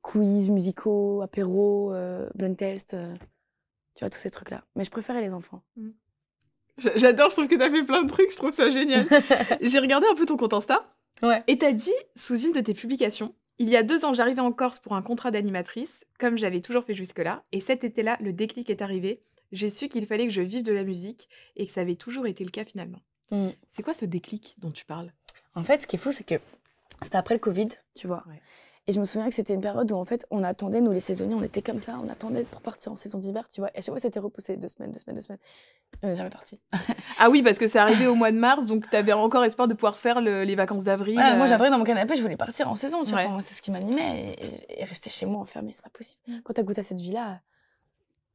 quiz, musicaux, apéro, blind test, tu vois, tous ces trucs-là. Mais je préférais les enfants. J'adore, je trouve que t'as fait plein de trucs, je trouve ça génial. J'ai regardé un peu ton compte Insta, et t'as dit, sous une de tes publications, il y a 2 ans, j'arrivais en Corse pour un contrat d'animatrice, comme j'avais toujours fait jusque-là, et cet été-là, le déclic est arrivé. J'ai su qu'il fallait que je vive de la musique, et que ça avait toujours été le cas finalement. C'est quoi ce déclic dont tu parles? En fait, ce qui est fou, c'est que c'était après le Covid, tu vois. Et je me souviens que c'était une période où, en fait, on attendait, nous les saisonniers, on était comme ça, on attendait pour partir en saison d'hiver, tu vois. Et à chaque fois, c'était repoussé 2 semaines. On n'est jamais parti. Ah oui, parce que c'est arrivé au mois de mars, donc t'avais encore espoir de pouvoir faire les vacances d'avril. Voilà, moi, j'avais dans mon canapé, je voulais partir en saison, tu vois. Enfin, moi, c'est ce qui m'animait. Et rester chez moi enfermé, c'est pas possible. Quand t'as goûté à cette vie-là,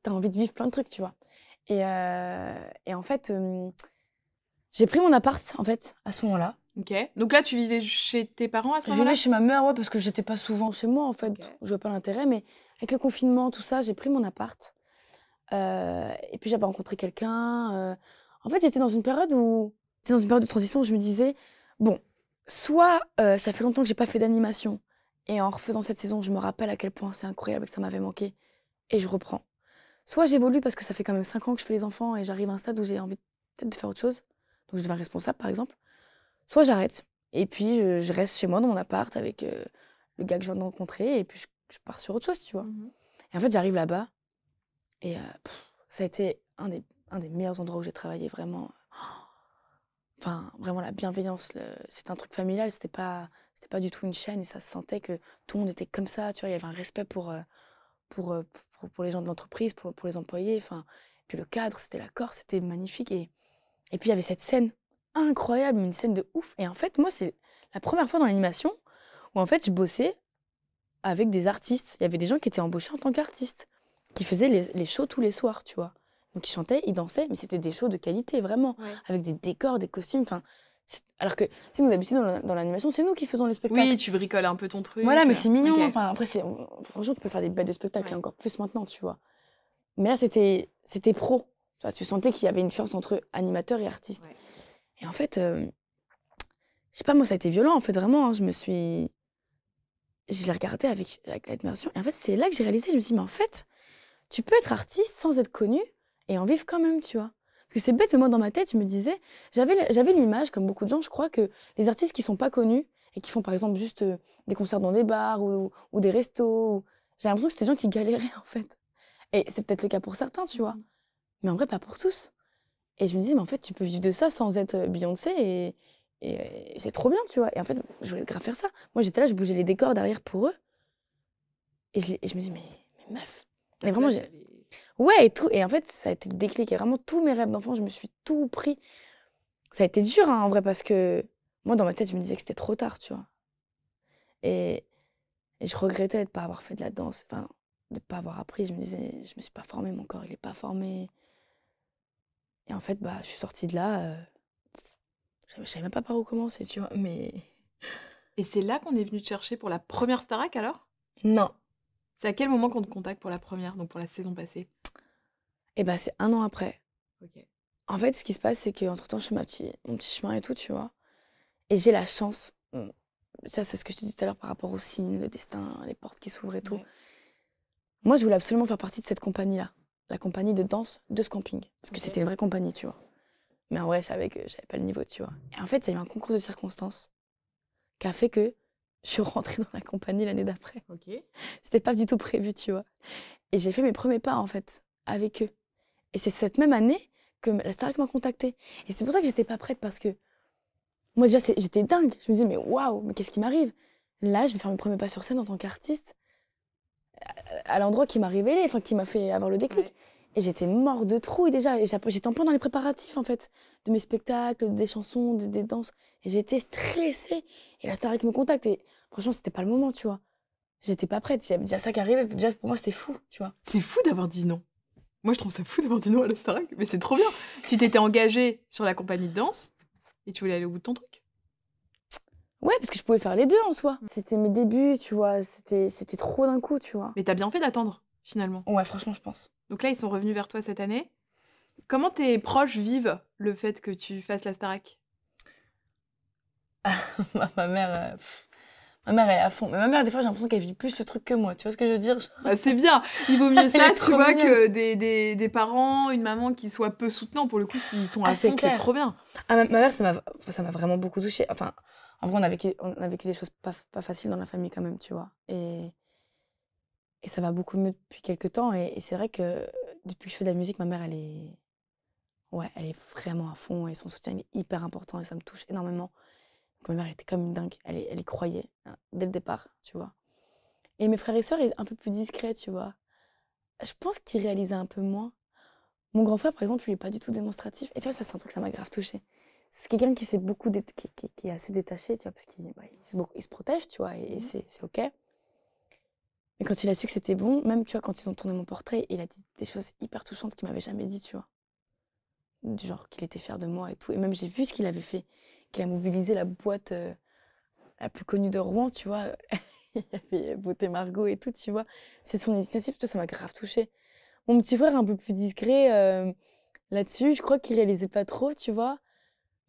t'as envie de vivre plein de trucs, tu vois. Et en fait, j'ai pris mon appart, en fait, à ce moment-là. Ok. Donc là, tu vivais chez tes parents à ce moment-là? Je vivais chez ma mère, ouais, parce que j'étais pas souvent chez moi, en fait. Je vois pas l'intérêt, mais avec le confinement, tout ça, j'ai pris mon appart. Et puis j'avais rencontré quelqu'un. En fait, j'étais dans une période de transition où je me disais, bon, soit ça fait longtemps que j'ai pas fait d'animation, et en refaisant cette saison, je me rappelle à quel point c'est incroyable et que ça m'avait manqué, et je reprends. Soit j'évolue parce que ça fait quand même 5 ans que je fais les enfants et j'arrive à un stade où j'ai envie peut-être de faire autre chose, donc je deviens responsable par exemple. Soit j'arrête, et puis je reste chez moi dans mon appart avec le gars que je viens de rencontrer, et puis je pars sur autre chose, tu vois. Et en fait, j'arrive là-bas, et ça a été un des meilleurs endroits où j'ai travaillé, vraiment. Enfin, vraiment la bienveillance. C'était un truc familial, c'était pas du tout une chaîne, et ça se sentait que tout le monde était comme ça, tu vois. Il y avait un respect pour les gens de l'entreprise, pour les employés. Enfin, puis le cadre, c'était la Corse, c'était magnifique. Et puis il y avait cette scène incroyable, une scène de ouf. Et en fait, moi, c'est la première fois dans l'animation où en fait je bossais avec des artistes. Il y avait des gens qui étaient embauchés en tant qu'artistes, qui faisaient les shows tous les soirs, tu vois. Donc ils chantaient, ils dansaient, mais c'était des shows de qualité, vraiment, avec des décors, des costumes. Enfin, alors que, nous, d'habitude, dans l'animation, c'est nous qui faisons les spectacles. Oui, tu bricoles un peu ton truc. Voilà, mais c'est mignon. Enfin, après, franchement, tu peux faire des bêtes de spectacles, et encore plus maintenant, tu vois. Mais là, c'était pro. Tu sentais qu'il y avait une différence entre animateur et artiste. Et en fait, je sais pas, moi, ça a été violent, en fait, vraiment. Hein, je l'ai regardé avec l'admiration. Et en fait, c'est là que j'ai réalisé, je me suis dit, mais en fait, tu peux être artiste sans être connu et en vivre quand même, tu vois. Parce que c'est bête, mais moi, dans ma tête, je me disais, j'avais l'image, comme beaucoup de gens, je crois, que les artistes qui sont pas connus et qui font, par exemple, juste des concerts dans des bars ou des restos, j'ai l'impression que c'était des gens qui galéraient, en fait. Et c'est peut-être le cas pour certains, tu vois. Mais en vrai, pas pour tous. Et je me disais, mais en fait, tu peux vivre de ça sans être Beyoncé et c'est trop bien, tu vois. Et en fait, je voulais grave faire ça. Moi, j'étais là, je bougeais les décors derrière pour eux. Et je me dis, mais meuf. Et vraiment, ouais, et tout. Et en fait, ça a été le déclic. Et vraiment, tous mes rêves d'enfant, je me suis tout pris. Ça a été dur, hein, en vrai, parce que moi, dans ma tête, je me disais que c'était trop tard, tu vois. Et je regrettais de ne pas avoir fait de la danse, enfin, de ne pas avoir appris. Je me disais, je me suis pas formée, mon corps, il n'est pas formé. Et en fait, bah, je suis sortie de là, je savais même pas par où commencer, tu vois, mais... Et c'est là qu'on est venu te chercher pour la première Starac, alors? Non. C'est à quel moment qu'on te contacte pour la première, donc pour la saison passée? Et bah, c'est 1 an après. Ok. En fait, ce qui se passe, c'est qu'entre-temps, je fais mon petit chemin et tout, tu vois. Et j'ai la chance, ça, c'est ce que je te disais tout à l'heure par rapport au signe, le destin, les portes qui s'ouvrent et tout. Ouais. Moi, je voulais absolument faire partie de cette compagnie-là, la compagnie de danse de ce camping. Parce que c'était une vraie compagnie, tu vois. Mais en vrai, je savais que j'avais pas le niveau, tu vois. Et en fait, il y a eu un concours de circonstances qui a fait que je suis rentrée dans la compagnie l'année d'après. Ok. C'était pas du tout prévu, tu vois. Et j'ai fait mes premiers pas, en fait, avec eux. Et c'est cette même année que la Starac m'a contactée. Et c'est pour ça que j'étais pas prête parce que moi, déjà, j'étais dingue. Je me disais, mais waouh, mais qu'est-ce qui m'arrive? Là, je vais faire mes premiers pas sur scène en tant qu'artiste à l'endroit qui m'a révélée, enfin, qui m'a fait avoir le déclic. Ouais. Et j'étais morte de trouille déjà. Et j'étais en plein dans les préparatifs, en fait, de mes spectacles, des chansons, des danses. Et j'étais stressée. Et la Starac me contacte. Et franchement, c'était pas le moment, tu vois. J'étais pas prête. J'avais déjà ça qui arrivait. Déjà, pour moi, c'était fou, tu vois. C'est fou d'avoir dit non. Moi, je trouve ça fou d'avoir dit non à la Starac, mais c'est trop bien. Tu t'étais engagée sur la compagnie de danse et tu voulais aller au bout de ton truc. Ouais, parce que je pouvais faire les deux en soi. C'était mes débuts, tu vois. C'était trop d'un coup, tu vois. Mais t'as bien fait d'attendre, finalement. Ouais, franchement, je pense. Donc là, ils sont revenus vers toi cette année. Comment tes proches vivent le fait que tu fasses la Starac? Ma mère, elle est à fond. Mais ma mère, des fois, j'ai l'impression qu'elle vit plus le truc que moi. Tu vois ce que je veux dire? Bah, c'est bien. Il vaut mieux Elle ça, est tu trop vois, mignonne. que des parents, une maman qui soit peu soutenant. Pour le coup, s'ils sont à Ah, c'est fond, c'est clair. trop bien. Ah, ma mère, ça m'a vraiment beaucoup touchée. Enfin, en vrai, on a vécu des choses pas faciles dans la famille quand même, tu vois. Et ça va beaucoup mieux depuis quelques temps. Et c'est vrai que depuis que je fais de la musique, ma mère, elle est vraiment à fond. Et son soutien il est hyper important et ça me touche énormément. Donc, ma mère, elle était comme une dingue. Elle y croyait hein, dès le départ, tu vois. Et mes frères et sœurs, ils sont un peu plus discrets, tu vois. Je pense qu'ils réalisaient un peu moins. Mon grand frère, par exemple, lui, est pas du tout démonstratif. Et tu vois, ça, c'est un truc qui m'a grave touchée. C'est quelqu'un qui s'est beaucoup qui est assez détaché, tu vois, parce il se protège, tu vois, et c'est OK. Mais quand il a su que c'était bon, même, tu vois, quand ils ont tourné mon portrait, il a dit des choses hyper touchantes qu'il m'avait jamais dit, tu vois. Du genre qu'il était fier de moi et tout. Et même, j'ai vu ce qu'il avait fait, qu'il a mobilisé la boîte la plus connue de Rouen, tu vois. Il y avait Beauté Margot et tout, tu vois. C'est son initiative, tout ça m'a grave touchée. Mon petit frère, un peu plus discret là-dessus, je crois qu'il réalisait pas trop, tu vois.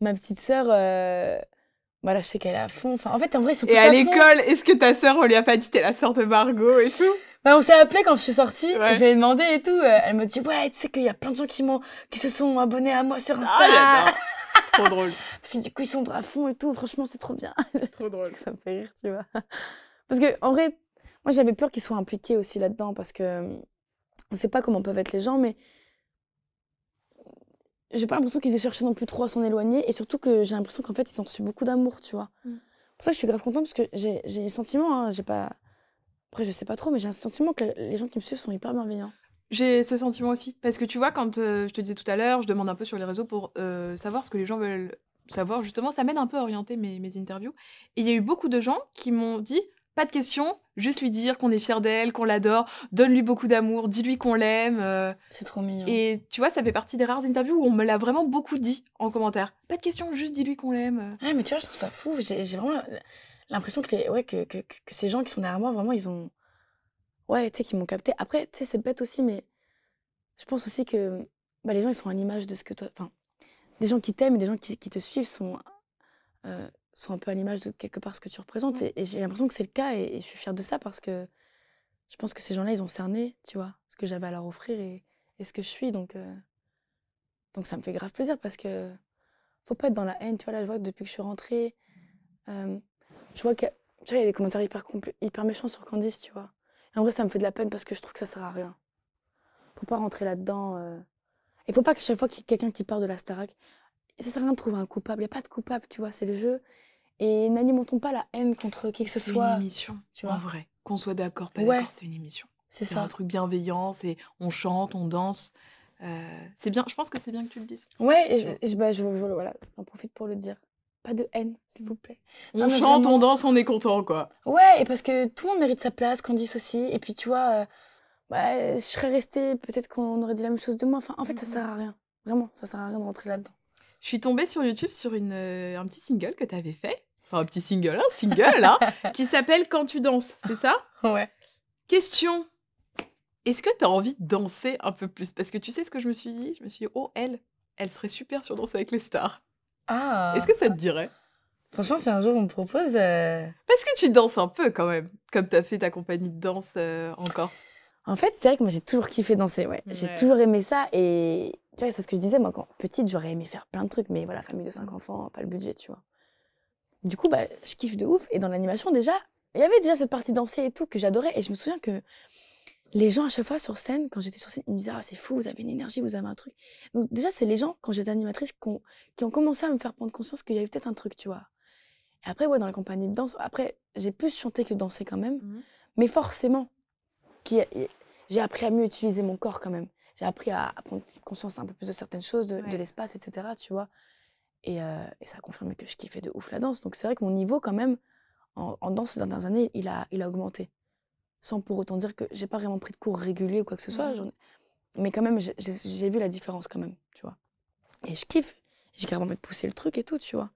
Ma petite sœur, voilà, je sais qu'elle est à fond. Enfin, en fait, en vrai, ils sont tous Et à à fond. l'école, est-ce que ta sœur, on lui a pas dit t'es la sœur de Margot et tout? Bah, on s'est appelé quand je suis sortie. Ouais. Je lui ai demandé et tout. Elle m'a dit, ouais, tu sais qu'il y a plein de gens qui se sont abonnés à moi sur Insta. Ah, j'adore. Trop drôle. Parce que du coup, ils sont à fond et tout. Franchement, c'est trop bien. Trop drôle. Ça me fait rire, tu vois. Parce que, en vrai, moi, j'avais peur qu'ils soient impliqués aussi là-dedans parce que on sait pas comment peuvent être les gens, mais j'ai pas l'impression qu'ils aient cherché non plus trop à s'en éloigner et surtout que j'ai l'impression qu'en fait, ils ont reçu beaucoup d'amour, tu vois. Mm. Pour ça, je suis grave contente parce que j'ai le sentiment, hein, j'ai pas. Après, je sais pas trop, mais j'ai un sentiment que les gens qui me suivent sont hyper bienveillants. J'ai ce sentiment aussi. Parce que tu vois, quand je te disais tout à l'heure, je demande un peu sur les réseaux pour savoir ce que les gens veulent savoir. Justement, ça m'aide un peu à orienter mes interviews. Et il y a eu beaucoup de gens qui m'ont dit pas de questions, juste lui dire qu'on est fier d'elle, qu'on l'adore, donne-lui beaucoup d'amour, dis-lui qu'on l'aime. C'est trop mignon. Et tu vois, ça fait partie des rares interviews où on me l'a vraiment beaucoup dit en commentaire. Pas de questions, juste dis-lui qu'on l'aime. Ouais, mais tu vois, je trouve ça fou. J'ai vraiment l'impression que ces gens qui sont derrière moi, vraiment, ils ont. Ouais, tu sais, qu'ils m'ont capté. Après, tu sais, c'est bête aussi, mais je pense aussi que bah, les gens, ils sont à l'image de ce que toi. Enfin, des gens qui t'aiment et des gens qui te suivent sont un peu à l'image de quelque part ce que tu représentes. Ouais. Et j'ai l'impression que c'est le cas et je suis fière de ça parce que je pense que ces gens-là, ils ont cerné, tu vois, ce que j'avais à leur offrir et ce que je suis. Donc ça me fait grave plaisir parce que faut pas être dans la haine. Tu vois, là, je vois que depuis que je suis rentrée, je vois que. Tu vois, il y a des commentaires hyper méchants sur Candice, tu vois. Et en vrai, ça me fait de la peine parce que je trouve que ça sert à rien. Faut pas rentrer là-dedans. Et faut pas que chaque fois qu'il y ait quelqu'un qui parle de la Starac, ça sert à rien de trouver un coupable. Il n'y a pas de coupable, tu vois, c'est le jeu. Et n'alimentons pas la haine contre qui que ce C'est soit. une émission, tu en vois. vrai. Qu'on soit d'accord, pas Ouais. d'accord, c'est une émission. C'est C'est ça. un truc bienveillant, on chante, on danse. C'est bien, je pense que c'est bien que tu le dises. Ouais, voilà, j'en profite pour le dire. Pas de haine, s'il vous plaît. On Non, mais chante, vraiment. on danse, on est content, quoi. Ouais, et parce que tout le monde mérite sa place, Candice aussi. Et puis, tu vois, je serais restée, peut-être qu'on aurait dit la même chose de moi. Enfin, en fait, ça sert à rien. Vraiment, ça sert à rien de rentrer là-dedans. Je suis tombée sur YouTube sur un petit single que tu avais fait. Enfin, un petit single, hein, qui s'appelle Quand tu danses, c'est ça? Ouais. Question. Est-ce que tu as envie de danser un peu plus? Parce que tu sais ce que je me suis dit? Je me suis dit, oh, elle serait super sur Danser avec les stars. Ah. Est-ce que ça te dirait? Franchement, si un jour on me propose. Parce que tu danses un peu quand même, comme tu as fait ta compagnie de danse en Corse. En fait, c'est vrai que moi j'ai toujours kiffé danser, ouais. J'ai Ouais. toujours aimé ça et tu vois, c'est ce que je disais, moi quand petite, j'aurais aimé faire plein de trucs, mais voilà, famille de 5 enfants, pas le budget, tu vois. Du coup, bah, je kiffe de ouf et dans l'animation déjà, il y avait déjà cette partie danser et tout que j'adorais et je me souviens que les gens, à chaque fois, sur scène, quand j'étais sur scène, ils me disaient « Ah, c'est fou, vous avez une énergie, vous avez un truc. » Donc déjà, c'est les gens, quand j'étais animatrice, qui ont commencé à me faire prendre conscience qu'il y avait peut-être un truc, tu vois. Et après, ouais, dans la compagnie de danse, après, j'ai plus chanté que dansé quand même. Mais forcément, j'ai appris à mieux utiliser mon corps quand même. J'ai appris à prendre conscience un peu plus de certaines choses, de l'espace, etc., tu vois. Et ça a confirmé que je kiffais de ouf la danse. Donc c'est vrai que mon niveau, quand même, en danse ces dernières années, il a augmenté. Sans pour autant dire que j'ai pas vraiment pris de cours réguliers ou quoi que ce soit. Mais quand même, j'ai vu la différence quand même, tu vois. Et je kiffe. J'ai carrément envie de pousser le truc et tout, tu vois.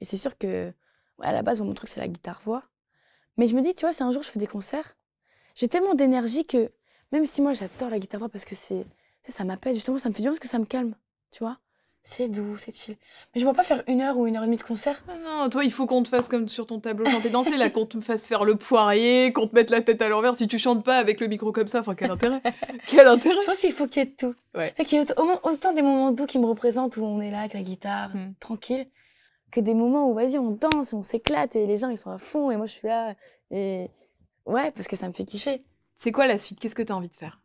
Et c'est sûr que, ouais, à la base, mon truc, c'est la guitare-voix. Mais je me dis, tu vois, si un jour je fais des concerts, j'ai tellement d'énergie que, même si moi, j'adore la guitare-voix parce que ça m'apaise, justement, ça me fait du bien parce que ça me calme, tu vois. C'est doux, c'est chill. Mais je vois pas faire 1 heure ou 1 heure et demie de concert. Ah non, toi, il faut qu'on te fasse comme sur ton tableau chanter danser, là, qu'on te fasse faire le poirier, qu'on te mette la tête à l'envers. Si tu chantes pas avec le micro comme ça, enfin, quel intérêt? Quel intérêt? Je pense qu'il faut qu'il y ait de tout. Ouais. C'est qu'il y ait autant des moments doux qui me représentent où on est là avec la guitare, tranquille, que des moments où, vas-y, on danse, on s'éclate et les gens, ils sont à fond et moi, je suis là. Et ouais, parce que ça me fait kiffer. C'est quoi la suite? Qu'est-ce que t'as envie de faire?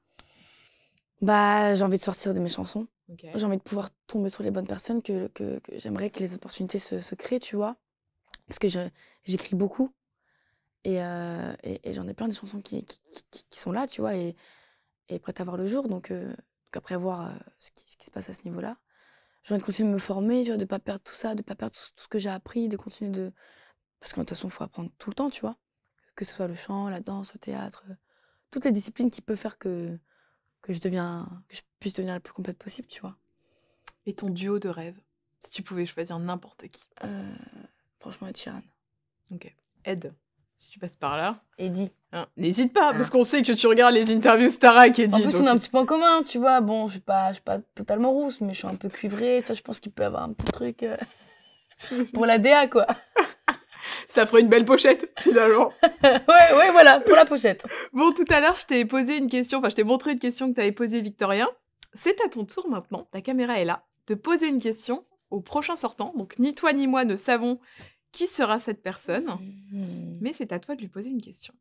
Bah, j'ai envie de sortir de mes chansons. Okay. J'ai envie de pouvoir tomber sur les bonnes personnes, que j'aimerais que les opportunités se créent, tu vois. Parce que j'écris beaucoup. Et j'en ai plein de chansons qui sont là, tu vois, et prêtes à voir le jour. Donc après, voir ce qui se passe à ce niveau-là. J'ai envie de continuer de me former, tu vois, de ne pas perdre tout ça, de ne pas perdre tout ce que j'ai appris, de continuer de... Parce que de toute façon, il faut apprendre tout le temps, tu vois. Que ce soit le chant, la danse, le théâtre, toutes les disciplines qui peuvent faire que je puisse devenir la plus complète possible, tu vois. Et ton duo de rêve, si tu pouvais choisir n'importe qui? Franchement, Ed Sheeran. Ok. Ed, si tu passes par là. Eddie. Hein, n'hésite pas, parce qu'on sait que tu regardes les interviews Starac, Eddie. En plus, on a un petit peu en commun, tu vois. Bon, je suis pas totalement rousse, mais je suis un peu cuivrée. Toi, je pense qu'il peut y avoir un petit truc pour la DA, quoi. Ça ferait une belle pochette, finalement. ouais, voilà, pour la pochette. Bon, tout à l'heure, je t'ai posé une question, enfin, je t'ai montré une question que t'avais posée, Victorien. C'est à ton tour maintenant, ta caméra est là, de poser une question au prochain sortant. Donc, ni toi ni moi ne savons qui sera cette personne, mais c'est à toi de lui poser une question.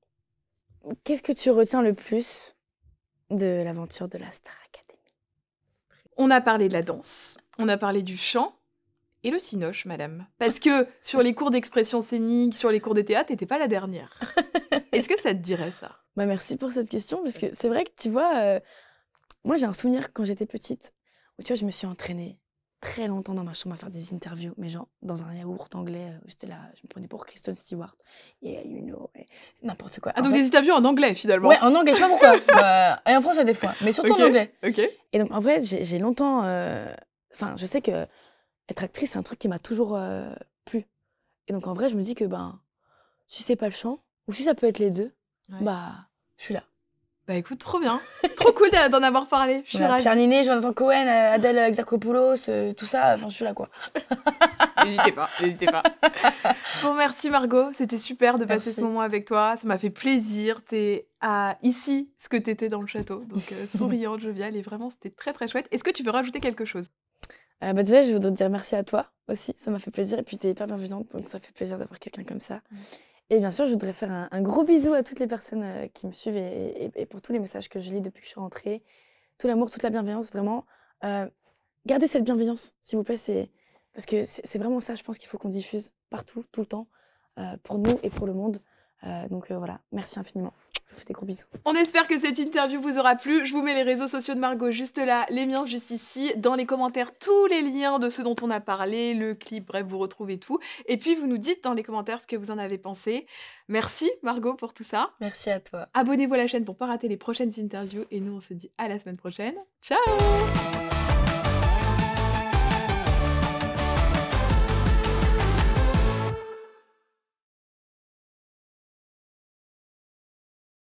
Qu'est-ce que tu retiens le plus de l'aventure de la Star Academy? On a parlé de la danse, on a parlé du chant, et le cinoche, madame. Parce que sur les cours d'expression scénique, sur les cours de théâtre, t'étais pas la dernière. Est-ce que ça te dirait ça? Bah merci pour cette question, parce que c'est vrai que tu vois, moi j'ai un souvenir quand j'étais petite, où tu vois, je me suis entraînée très longtemps dans ma chambre à faire des interviews, mais genre dans un yaourt anglais, j'étais là, je me prenais pour Kristen Stewart, yeah, you know, n'importe quoi. Ah, donc des interviews en anglais finalement? Ouais, en anglais, je sais pas pourquoi. Et en français des fois, mais surtout en anglais. Ok. Et donc en vrai, j'ai longtemps... Enfin, je sais que être actrice, c'est un truc qui m'a toujours plu. Et donc en vrai, je me dis que si c'est pas le chant, ou si ça peut être les deux, je suis là. Bah écoute, trop bien. Trop cool d'en avoir parlé. Je suis ravie. Pierre Ninet, Jonathan Cohen, Adèle Exarchopoulos, tout ça, enfin je suis là quoi. N'hésitez pas. Bon, merci Margot, c'était super de passer ce moment avec toi. Ça m'a fait plaisir. T'es ici ce que t'étais dans le château. Donc souriante, joviale, et vraiment c'était très très chouette. Est-ce que tu veux rajouter quelque chose? Déjà, je voudrais te dire merci à toi aussi, ça m'a fait plaisir. Et puis t'es hyper bienveillante, donc ça fait plaisir d'avoir quelqu'un comme ça. Et bien sûr, je voudrais faire un gros bisou à toutes les personnes qui me suivent et pour tous les messages que je lis depuis que je suis rentrée. Tout l'amour, toute la bienveillance, vraiment. Gardez cette bienveillance, s'il vous plaît. Parce que c'est vraiment ça, je pense qu'il faut qu'on diffuse partout, tout le temps, pour nous et pour le monde. Donc voilà, merci infiniment. Je vous fais des gros bisous. On espère que cette interview vous aura plu. Je vous mets les réseaux sociaux de Margot juste là, les miens juste ici. Dans les commentaires, tous les liens de ce dont on a parlé, le clip, bref, vous retrouvez tout. Et puis, vous nous dites dans les commentaires ce que vous en avez pensé. Merci Margot pour tout ça. Merci à toi. Abonnez-vous à la chaîne pour ne pas rater les prochaines interviews. Et nous, on se dit à la semaine prochaine. Ciao!